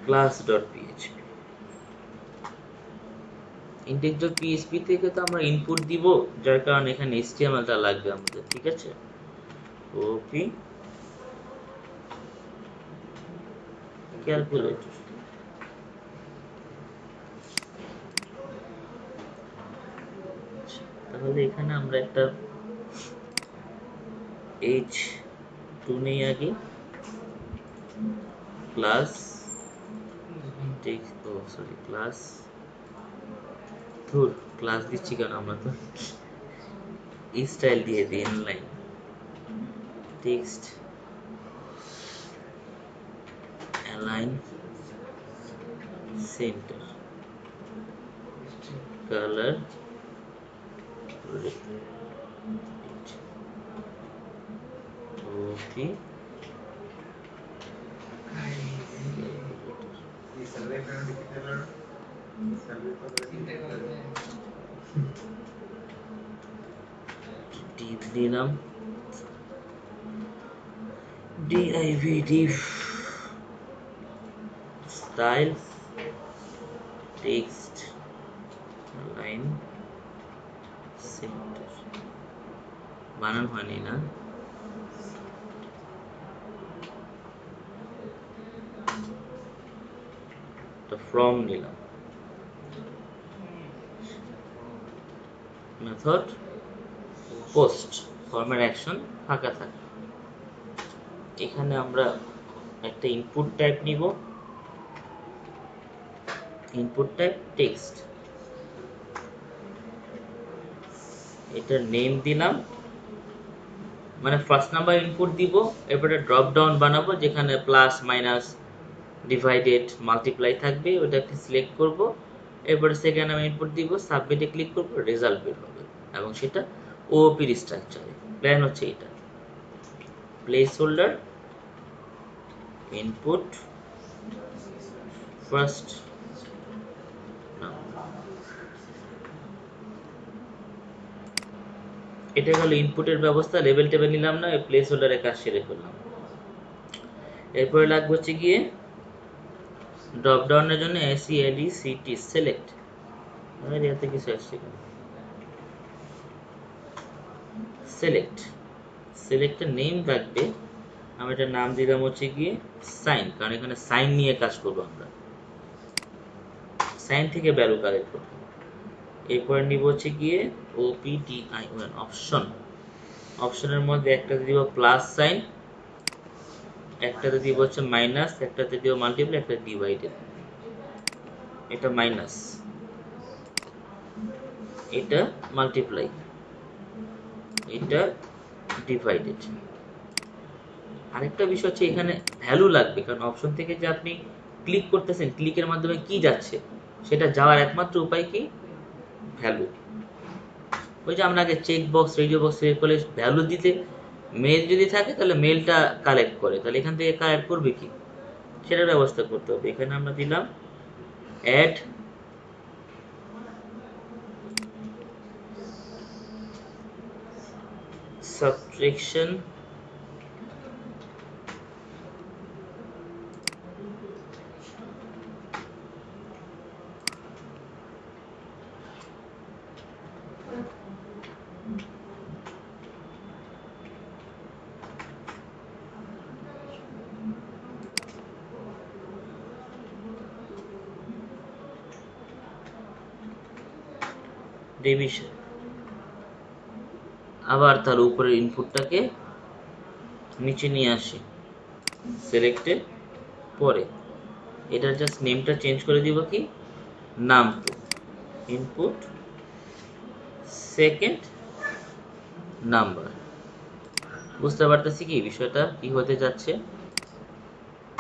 A: class.php। index.php থেকে তো আমরা ইনপুট দিব, যার কারণে এখানে HTML টা লাগবে আমাদের, ঠিক আছে। ওপি ক্যালকুলেটর, তাহলে এখানে আমরা একটা h2 নেই আগে, ক্লাস ক্লাস ধুর ক্লাস দিচ্ছি কেন, আমরা তো স্টাইল দিয়ে দিই inline text align centre colour okay. div দিলাম, div div style text line center, বানান হয়নি না, তো from নিলাম, মেথড পোস্ট ফরম্যাট অ্যাকশন ফাঁকা থাকে। এখানে আমরা একটা ইনপুট টাইপ নিব, ইনপুট টাইপ টেক্সট, এটার নেম দিলাম, মানে ফার্স্ট নাম্বার ইনপুট দিব, এরপরে ড্রপ ডাউন বানাবো যেখানে প্লাস মাইনাস ডিভাইডেড মাল্টিপ্লাই থাকবে, ওটাকে সিলেক্ট করব, এরপরে সেকেন্ড নাম্বার ইনপুট দিব, সাবমিটে ক্লিক করব, রেজাল্ট বের হবে এবং সেটা ওওপির স্ট্রাকচারে। প্ল্যান হচ্ছে এটা, প্লেস হোল্ডার ইনপুট ফার্স্ট, এটা হলো ইনপুটের ব্যবস্থা। লেভেল টেবিল নিলাম না, প্লেস হোল্ডারে কাজ সেরে ফেললাম। এরপরে লাগবে হচ্ছে গিয়ে ড্রপ ডাউনের জন্য SELECT সিলেক্ট, এতে কিছু আসছে সিলেক্ট, সিলেক্টের নেম থাকবে, আমি এটার নাম দিলাম হচ্ছে গিয়ে সাইন, কারণ এখানে সাইন নিয়ে কাজ করবো আমরা, সাইন থেকে ভ্যালু কালেক্ট করবো। এরপরে নিব হচ্ছে গিয়ে OPTION অপশন, অপশনের মধ্যে একটাতে দিব প্লাস সাইন, একটাতে দিব হচ্ছে মাইনাস, একটাতে দিব মাল্টিপ্লাই, একটা ডিভাইডেড, এটা মাইনাস, এটা মাল্টিপ্লাই, এটা ডিভাইডেড। আরেকটা বিষয় হচ্ছে এখানে ভ্যালু লাগবে, কারণ অপশন থেকে যে আপনি ক্লিক করতেছেন, ক্লিকের মাধ্যমে কি যাচ্ছে সেটা যাওয়ার একমাত্র উপায় কি, ভ্যালু। ওই যে আমরা আগে check box, radio box select করলে ভ্যালু দিতে মেল যদি থাকে তাহলে মেলটা কালেক্ট করে, তাহলে এখান থেকে কালেক্ট করবে কি সেটার ব্যবস্থা করতে হবে। এখানে আমরা দিলাম অ্যাড সাবট্রাকশন ডিভিশন, আবার তার উপরের ইনপুটটাকে নিচে নিয়ে আসি সিলেক্টের পরে, এটার জাস্ট নেমটা চেঞ্জ করে দিব কি, নাম টু ইনপুট সেকেন্ড নাম্বার। বুঝতে পারতেছি কি বিষয়টা কি হতে যাচ্ছে।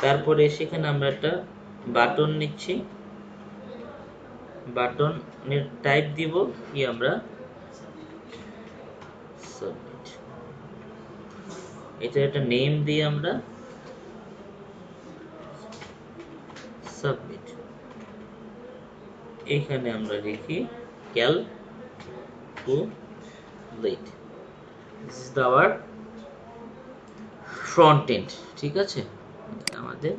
A: তারপরে সেখানে আমরা একটা বাটন নিচ্ছি, বাটনের টাইপ দিব কি আমরা সাবমিট, এটা একটা নেম দিই আমরা সাবমিট, এখানে আমরা লিখি calculate, this is our front end. ঠিক আছে, আমাদের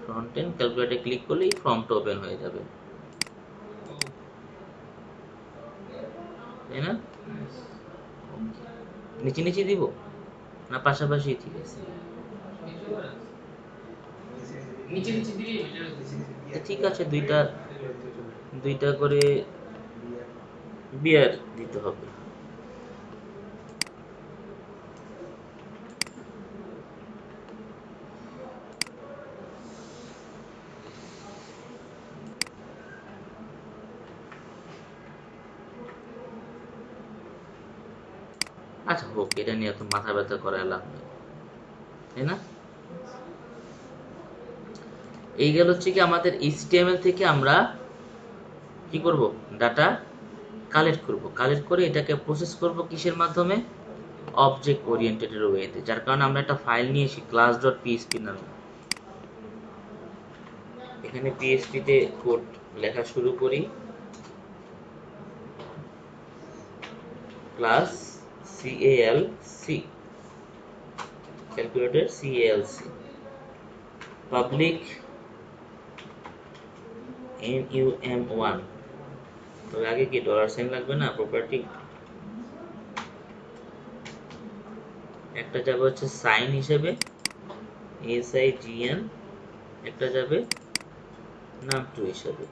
A: ফ্রন্ট এন্ড, ক্যালকুলেটে ক্লিক করলেই ফর্মটা ওপেন হয়ে যাবে, তাই না? নিচে নিচে দিব না পাশাপাশি? ঠিক আছে, ঠিক আছে, দুইটা দুইটা করে বিয়ার দিতে হবে। আচ্ছা হোক, এটা নিয়ে এত মাথা ব্যথা করার লাভ নেই, তাই না? এই গেল হচ্ছে কি আমাদের HTML থেকে আমরা কি করব, ডাটা কালেক্ট করব, কালেক্ট করে এটাকে প্রসেস করব কিসের মাধ্যমে, অবজেক্ট ওরিয়েন্টেড ওয়েতে, যার কারণে আমরা একটা ফাইল নিয়েছি class.php নামে। এখানে PHP তে কোড লেখা শুরু করি, plus CALC, calculator CALC, public NUM1, তবে আগে কি ডলার সাইন লাগবে না? প্রপার্টি একটা যাবে হচ্ছে সাইন হিসেবে SIGN, একটা যাবে num2 হিসেবে।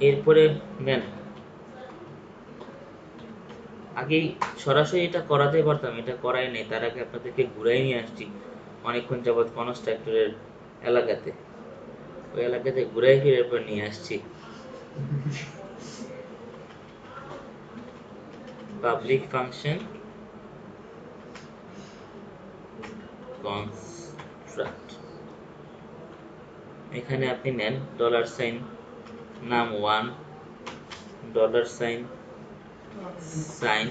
A: এরপরে নেন, আগেই সরাসরি এটা করাতে পারতাম, এটা করাই নেই, তার আগে আপনাদেরকে ঘুরাই নিয়ে আসছি অনেকক্ষণ যাবৎ কনস্ট্রাক্টরের এলাকাতে, ওই এলাকাতে ঘুরাই ফিরে এরপর নিয়ে আসছি। পাবলিক ফাংশন কনস্ট্রাক্ট, এখানে আপনি নেন dollar sign num1, dollar sign sign,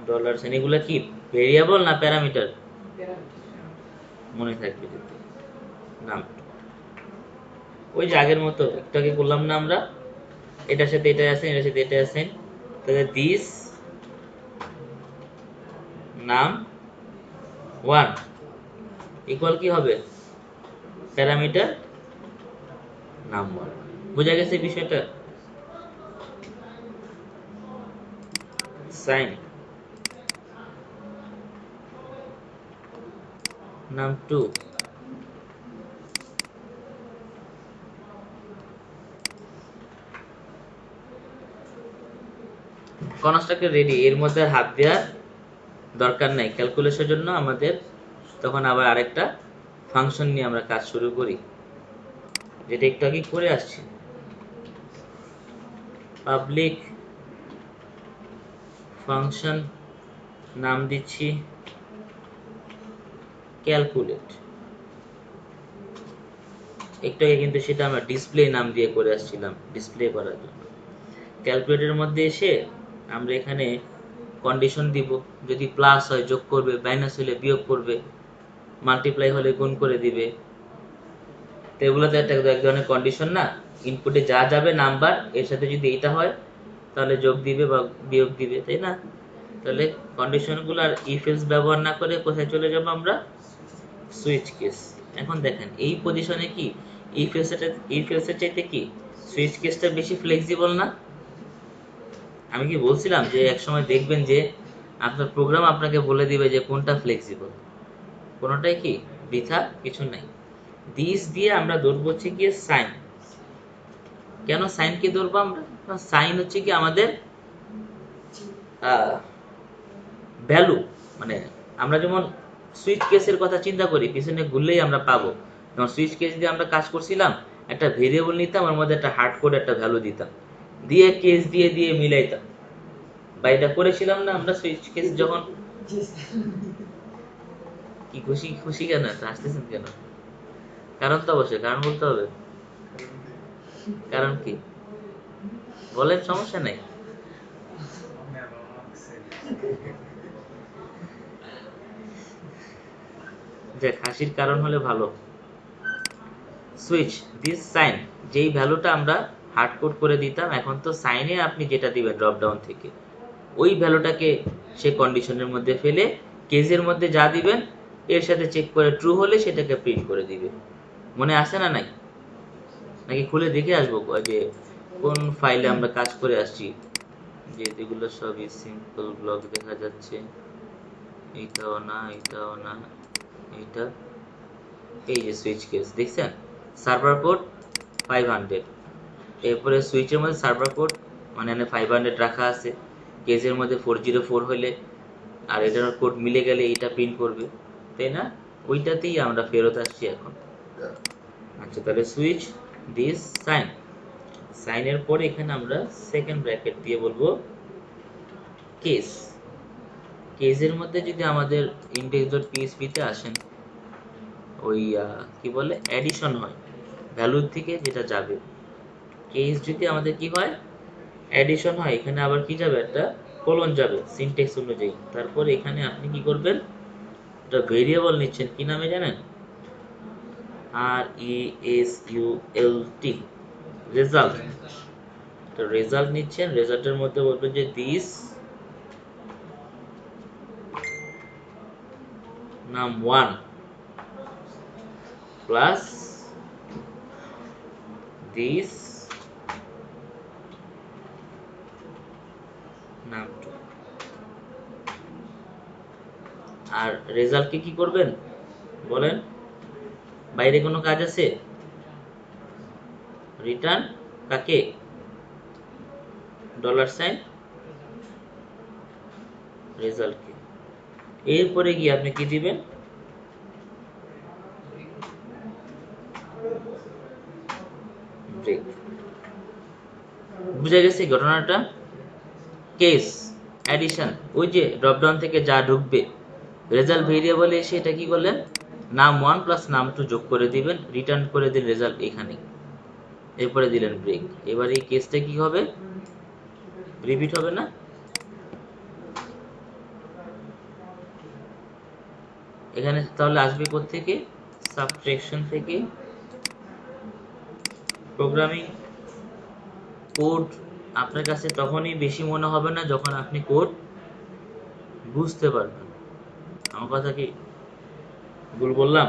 A: dollar sign, এগুলো কি ভেরিয়েবল না প্যারামিটার? মনে থাকবে যদি নাম, ওই যে আগের মতো একটু আগে করলাম না আমরা, এটার সাথে এটা আছে, এটার সাথে এটা আছে, তাহলে দিস নাম 1 ইকুয়াল কি হবে? প্যারামিটার নাম 1। বোঝা গেছে বিষয়টা? সাইন num2 কনস্ট্রাক্টর রেডি, এর মধ্যে আর হাত দেওয়ার দরকার নাই। ক্যালকুলেশনের জন্য আমাদের তখন আবার আরেকটা ফাংশন নিয়ে আমরা কাজ শুরু করি, যেটা একটু আগে করে আসছি। পাবলিক ফাংশন নাম দিচ্ছি ক্যালকুলেট, একটু আগে কিন্তু সেটা আমরা ডিসপ্লে নাম দিয়ে করে আসছিলাম, ডিসপ্লে করার জন্য। ক্যালকুলেটরের মধ্যে এসে আমরা এখানে কন্ডিশন দিব, যদি প্লাস হয় যোগ করবে, মাইনাস হলে বিয়োগ করবে, মাল্টিপ্লাই হলে গুণ করে দিবে। তো এগুলো তো এক ধরনের কন্ডিশন না, ইনপুটে যা যাবে নাম্বার, এর সাথে যদি এটা হয় তাহলে যোগ দিবে বা বিয়োগ দিবে, তাই না? তাহলে কন্ডিশনগুলো আর ইফ এলস ব্যবহার না করে কোথায় চলে যাব আমরা? Switch case. এখন দেখেন এই পজিশনে কি ইফ এলসের চাইতে কি সুইচ কেসটা বেশি ফ্লেক্সিবল না? আমি কি বলছিলাম যে এক সময় দেখবেন যে আপনার প্রোগ্রাম আপনাকে বলে দিবে যে কোনটা ফ্লেক্সিবল, কোনটাই কি বৃথা কিছু নাই। দিস দিয়ে আমরা ধরবো হচ্ছে গিয়ে সাইন। কেন সাইন কে ধরবো আমরা? সাইন হচ্ছে কি আমাদের ভ্যালু, মানে আমরা যেমন সুইচ কেসের কথা চিন্তা করি, পিছনে ঘুরলেই আমরা পাবো। যেমন সুইচ কেস দিয়ে আমরা কাজ করছিলাম, একটা ভেরিয়েবল নিতাম, ওর মধ্যে একটা হার্ড কোড একটা ভ্যালু দিতাম, দিয়ে কেস দিয়ে দিয়ে মিলাইতাম, বা এটা করেছিলাম না আমরা সুইচ কেস যখন? কি খুশি খুশি কেন আসতেছেন কেন? কারণ তো অবশ্যই কারণ বলতে হবে। কারণ কি বলেন, সমস্যা নাই। যে হাসির কারণ হলে ভালো। সুইচ দিস সাইন, যেই ভ্যালুটা আমরা হার্ড কোড করে দিতাম, এখন তো সাইনে আপনি যেটা দিবেন ড্রপ ডাউন থেকে, ওই ভ্যালুটাকে সে কন্ডিশনের মধ্যে ফেলে কেসের মধ্যে যা দিবেন এর সাথে চেক করে ট্রু হলে সেটাকে প্রিন্ট করে দিবে। মনে আসে না নাই? নাকি খুলে দেখে আসবো যে কোন ফাইলে আমরা কাজ করে আসছি? যে এগুলো সবই সিম্পল ব্লক দেখা যাচ্ছে, এইটাও না, এইটাও না, এইটা। এই যে সুইচ কেস দেখছেন, সার্ভার কোড 500, এরপরে সুইচের মধ্যে সার্ভার কোড মানে 500 রাখা আছে, কেসের মধ্যে 404 হলে আর এটার কোড মিলে গেলে এটা প্রিন্ট করবে, তাই না? ওইটাতেই আমরা ফেরত আসছি এখন। আচ্ছা, তাহলে সুইচ দিস সাইন, সাইনের পরে এখানে আমরা সেকেন্ড ব্র্যাকেট দিয়ে বলবো কেস। কেসের মধ্যে যদি আমাদের index.php তে আসেন, ওই কি বলে অ্যাডিশন হয় ভ্যালুর থেকে যেটা যাবে, কেস যদি আমাদের কি হয় অ্যাডিশন হয়, এখানে আবার কি যাবে, একটা কোলন যাবে সিনট্যাক্স অনুযায়ী। তারপরে এখানে আপনি কি করবেন, একটা ভেরিয়েবল নিচ্ছেন, কি নামে জানেন? RESULT, result. তো রেজাল্ট নিচ্ছেন, রেজাল্টের মধ্যে বলবেন যে this num1 plus this num2। আর রেজাল্টকে কি করবেন বলেন? বাইরে কোনো কাজ আছে? রিটার্ন কাকে? $, রেজাল্টকে। এরপরে গিয়ে আপনি কি দিবেন? ব্রেক। বুঝা গেছে ঘটনাটা? কেস অ্যাডিশন, ওই যে ড্রপডাউন থেকে যা ঢুকবে রেজাল্ট ভেরিয়েবলে এসে এটা কি করলেন, num1 প্লাস num2 যোগ করে দিবেন, রিটার্ন করে দিন রেজাল্ট এখানে, এরপরে দিলেন ব্রেক। এবার এই কেসটা কি হবে? রিপিট হবে না? এখানে তাহলে আসবে কোত্থেকে? সাবট্রাকশন থেকে। প্রোগ্রামিং কোড আপনার কাছে তখনই বেশি মনে হবে না যখন আপনি কোড বুঝতে পারবেন। আমার কথা কি ভুল বললাম?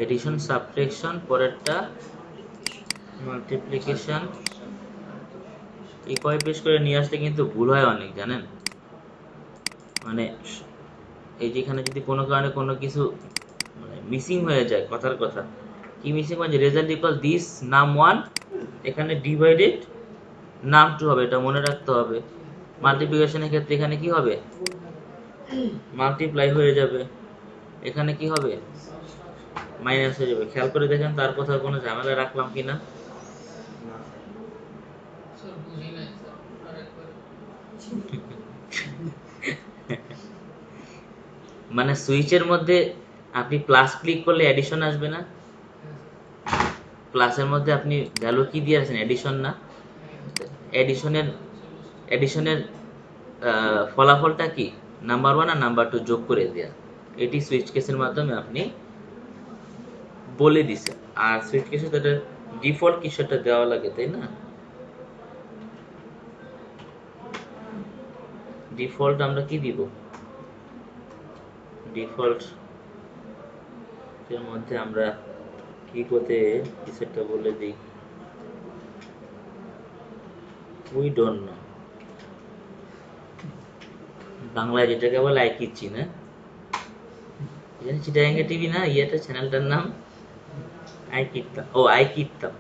A: এডিশন, সাবট্রাকশন, পরেরটা মাল্টিপ্লিকেশন। এই কয় পেশ করে নিয়ে আসলে কিন্তু ভুল হয় অনেক, জানেন? মানে এই যেখানে যদি কোনো কারণে কোনো কিছু মানে মিসিং হয়ে যায়, কথার কথা কি মিসিং, মানে রেজাল্ট ইকুয়াল দিস num1, এখানে ডিভাইডেড num2 হবে, এটা মনে রাখতে হবে। মাল্টিপ্লিকেশনের ক্ষেত্রে এখানে কি হবে? মাল্টিপ্লাই হয়ে যাবে, এখানে কি হবে? মাইনাস হয়ে যাবে। খেয়াল করে দেখেন তার কোথাও কোনো ঝামেলা রাখলাম কিনা। মানে সুইচের মধ্যে আপনি প্লাস ক্লিক করলে অ্যাডিশন আসবে না? প্লাসের মধ্যে আপনি ভ্যালু কি দিয়ে আছেন? অ্যাডিশন না? অ্যাডিশনের অ্যাডিশনের ফলাফলটা কি? নাম্বার 1 আর নাম্বার 2 যোগ করে দেয়া। এটি সুইচ কেসের মাধ্যমে আপনি বলে দিছেন। আর সুইচ কেসে তো এটা ডিফল্ট কিছু একটা দেওয়া লাগে, তাই না? ডিফল্ট আমরা কি দিব? ডিফল্ট এর মধ্যে আমরা কি করতে কিছু একটা বলে দিই, উই ডোন্ট নো। বাংলায় যেটাকে বলে আই কিচ্ছি না, চিটাগাঙ্গে টিভি না, ইয়েটা চ্যানেলটার নাম আই কিত্তাম। O I কিত্তাম।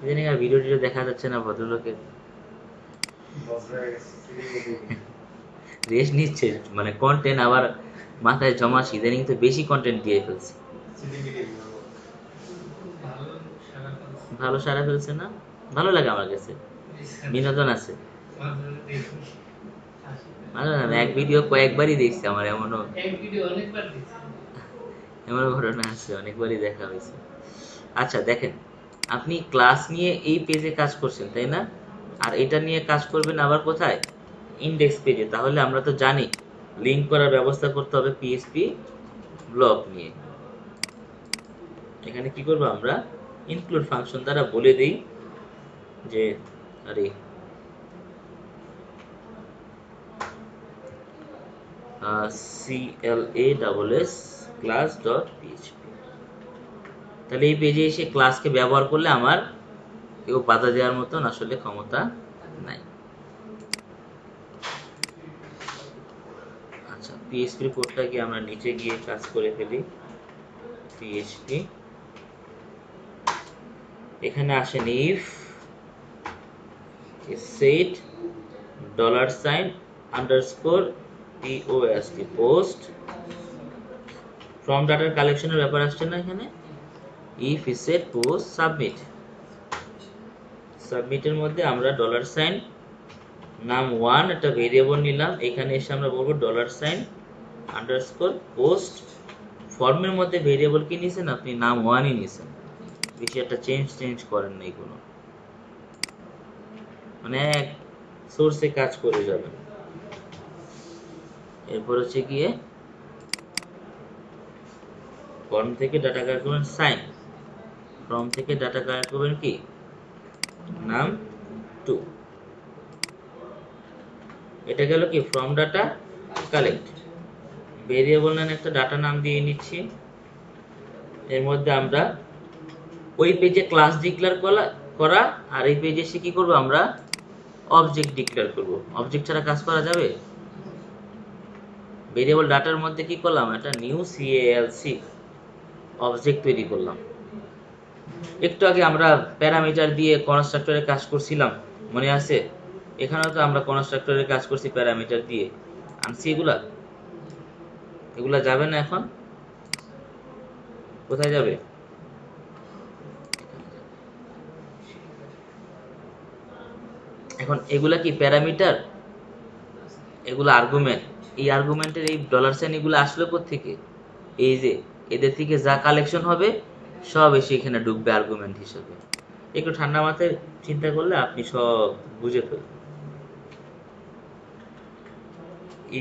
A: ইদানিং আর ভিডিও টিডিও দেখা যাচ্ছে না ভদ্রলোকের, রেস্ট নিচ্ছে, মানে কন্টেন্ট আবার মাথায় জমা, ইদানিং তো বেশি কন্টেন্ট দিয়ে ফেলছে। ভালো সারা ফেলছে না? ভালো লাগে আমার কাছে, বিনোদন আছে। ভালো না, এক ভিডিও কয়েকবারই দেখছি আমার, এমনও এমনও ঘটনা আছে, অনেকবারই দেখা হয়েছে। আচ্ছা দেখেন, আপনি ক্লাস নিয়ে এই পেজে কাজ করছেন, তাই না? আর এটা নিয়ে কাজ করবেন আবার কোথায়? ইন্ডেক্স পেজে। তাহলে আমরা তো জানি লিঙ্ক করার ব্যবস্থা করতে হবে পিএইচপি ব্লক নিয়ে। এখানে কি করবো আমরা? ইনক্লুড ফাংশন দ্বারা বলে দেই যে আরে CLASS ক্লাস ডট পিএইচপি। তাহলে এই পেজে এসে ক্লাসকে ব্যবহার করলে আমার কেউ বাধা দেওয়ার মতন আসলে ক্ষমতা নাই। আচ্ছা, পিএইচপি কোডটাকে আমরা নিচে গিয়ে কাজ করে ফেলি। পিএইচপি এখানে আসেন, ইফ সেট $_ পোস্ট ফ্রম ডাটার কালেকশনের ব্যাপার আসছে না এখানে? ইফ সেট পোস্ট সাবমিট, সাবমিটের মধ্যে আমরা $, num1 একটা ভেরিয়েবল নিলাম, এখানে এসে আমরা বলবো $, আন্ডারস্কোর পোস্ট ফর্মের মধ্যে ভেরিয়েবল কি নিয়েছেন আপনি, নাম ওয়ানই নিয়েছেন, বেশি একটা চেঞ্জ করেন নাই কোনো, মানে এক সোর্সে কাজ করে যাবেন। এরপর হচ্ছে গিয়ে ফর্ম থেকে ডাটা কালেক্ট করবেন সাইন, ফর্ম থেকে ডাটা কালেক্ট করবেন কি নাম 2, এটা গেল কি ফর্ম ডাটা কালেক্ট। ভেরিয়েবল নেন একটা ডাটা নাম দিয়ে নিচ্ছি, এর মধ্যে আমরা ওই পেজে ক্লাস ডিক্লেয়ার করা আর এই পেজে এসে কি করবো আমরা অবজেক্ট ডিক্লেয়ার করব। অবজেক্ট ছাড়া কাজ করা যাবে? ভেরিয়েবল ডাটার মধ্যে কি করলাম, একটা নিউ সিএএলসি অবজেক্ট তৈরি করলাম। একটু আগে আমরা প্যারামিটার দিয়ে কনস্ট্রাক্টরের কাজ করছিলাম, মনে আছে? এখানেও তো আমরা কনস্ট্রাক্টরের কাজ করছি প্যারামিটার দিয়ে, আনছি এগুলা যাবে না। এখন কোথায় যাবে? এখন এগুলা কি প্যারামিটার, এগুলো আর্গুমেন্ট। এই আর্গুমেন্টের এই ডলার সাইন এগুলো আসলো কোত্থেকে? এই যে এদের থেকে যা কালেকশন হবে সব এসে এখানে ঢুকবে আর্গুমেন্ট হিসেবে। একটু ঠান্ডা মাথায় চিন্তা করলে আপনি সব বুঝে ফেলবেন।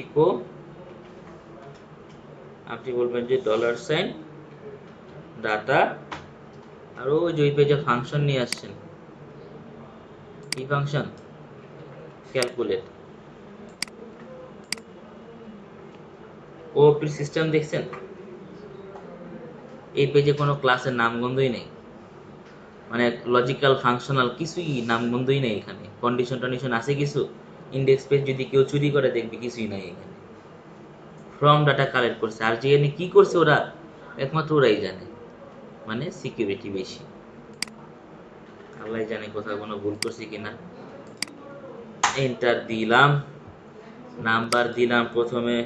A: ইকো আপনি বলবেন যে ডলার সাইন ডাটা, আর ওই যে পেজে ফাংশন নিয়ে আসছেন, কি ফাংশন? ক্যালকুলেট। ওপি সিস্টেম দেখছেন? এই পেজে কোনো ক্লাসের নামগন্ধই নেই, মানে লজিক্যাল ফাংশনাল কিছুই নামগন্ধই নেই এখানে। কন্ডিশন টন্ডিশন আছে কিছু, ইন্ডেক্স পেজ যদি কেউ চুরি করে দেখবে কিছুই নাই এখানে। ফ্রম ডাটা কালেক্ট করছে, আর যে কি করছে ওরা একমাত্র ওরাই জানে, মানে সিকিউরিটি বেশি। আল্লাহ জানে কোথাও কোনো ভুল করছি কিনা। এন্টার দিলাম, নাম্বার দিলাম, প্রথমে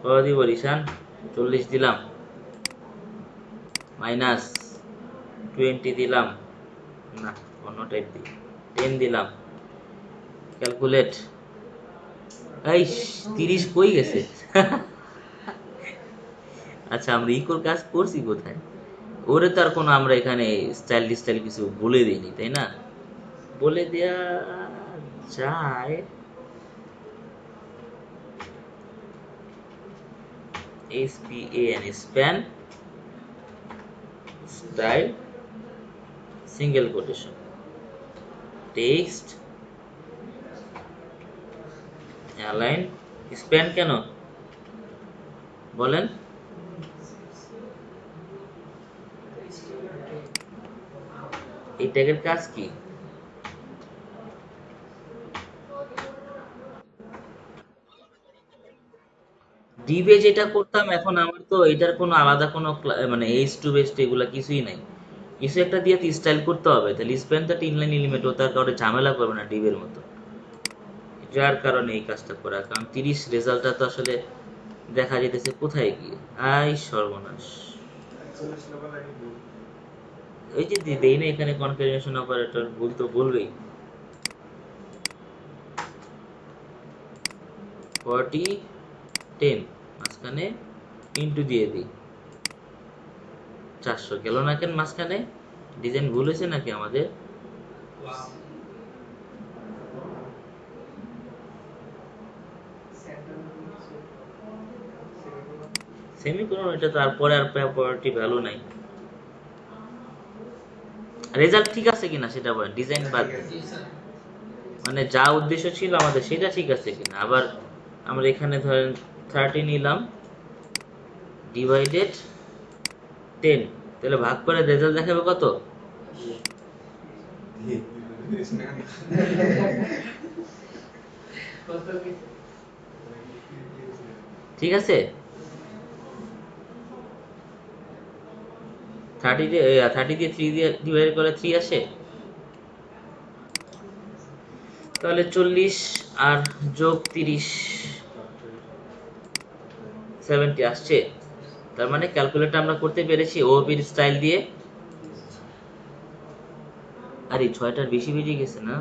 A: কত দিব রিশান? 40 দিলাম, মাইনাস 20 দিলাম, না অন্য টাইপ দিই, 10 দিলাম, ক্যালকুলেট। এই 30 কই গেছে? আচ্ছা আমরা ইকোর কাজ করছি কোথায়? ওরে তো আর কোনো আমরা এখানে স্টাইল কিছু বলে দিইনি, তাই না? বলে দেয়া যায়। SPAN span style single quotation text align. Span কেন বলেন? এই ট্যাগের কাজ কি? ডিবে যেটা করতাম, এখন আমার তো এটার কোনো আলাদা কোনো মানে H2 বেস্ট এগুলা কিছুই নাই। কিছু একটা দিয়ে স্টাইল করতে হবে, তাহলে স্প্যান তো ইনলাইন এলিমেন্ট, ও তার কারণে ঝামেলা করবে না ডিবের মতো। যার কারণে এই কাজটা করা, কারণ 30 রেজাল্টটা তো আসলে দেখা যেতেছে কোথায় গিয়ে। আই সর্বনাশ, ওই যে দেই না এখানে কনফিগারেশন অপারেটর, ভুল তো বলবেই। 40 10 মাঝখানে ইন্টু দিয়ে দিই, 400 গেল না কেন মাঝখানে? ডিজাইন ভুল হয়েছে নাকি আমাদের? সেমিকোলন, এটা তারপরে আর প্রপার্টি ভ্যালু নাই। রেজাল্ট ঠিক আছে কিনা সেটা বলেন, ডিজাইন বাদ দিয়ে। মানে যা উদ্দেশ্য ছিল আমাদের সেটা ঠিক আছে কিনা। আবার আমরা এখানে ধরেন 30 নিলাম ডিভাইডেড 10, তাহলে ভাগ করে রেজাল্ট দেখাবে কত? ঠিক আছে, 30 দিয়ে 3 দিয়ে ডিভাইড করে 3 আসে, তাহলে 40 আর যোগ 30 70 আসছে। তার মানে ক্যালকুলেটর আমরা করতে পেরেছি ওপির স্টাইল দিয়ে। আরে 6টার বেশি বেজে গেছে না?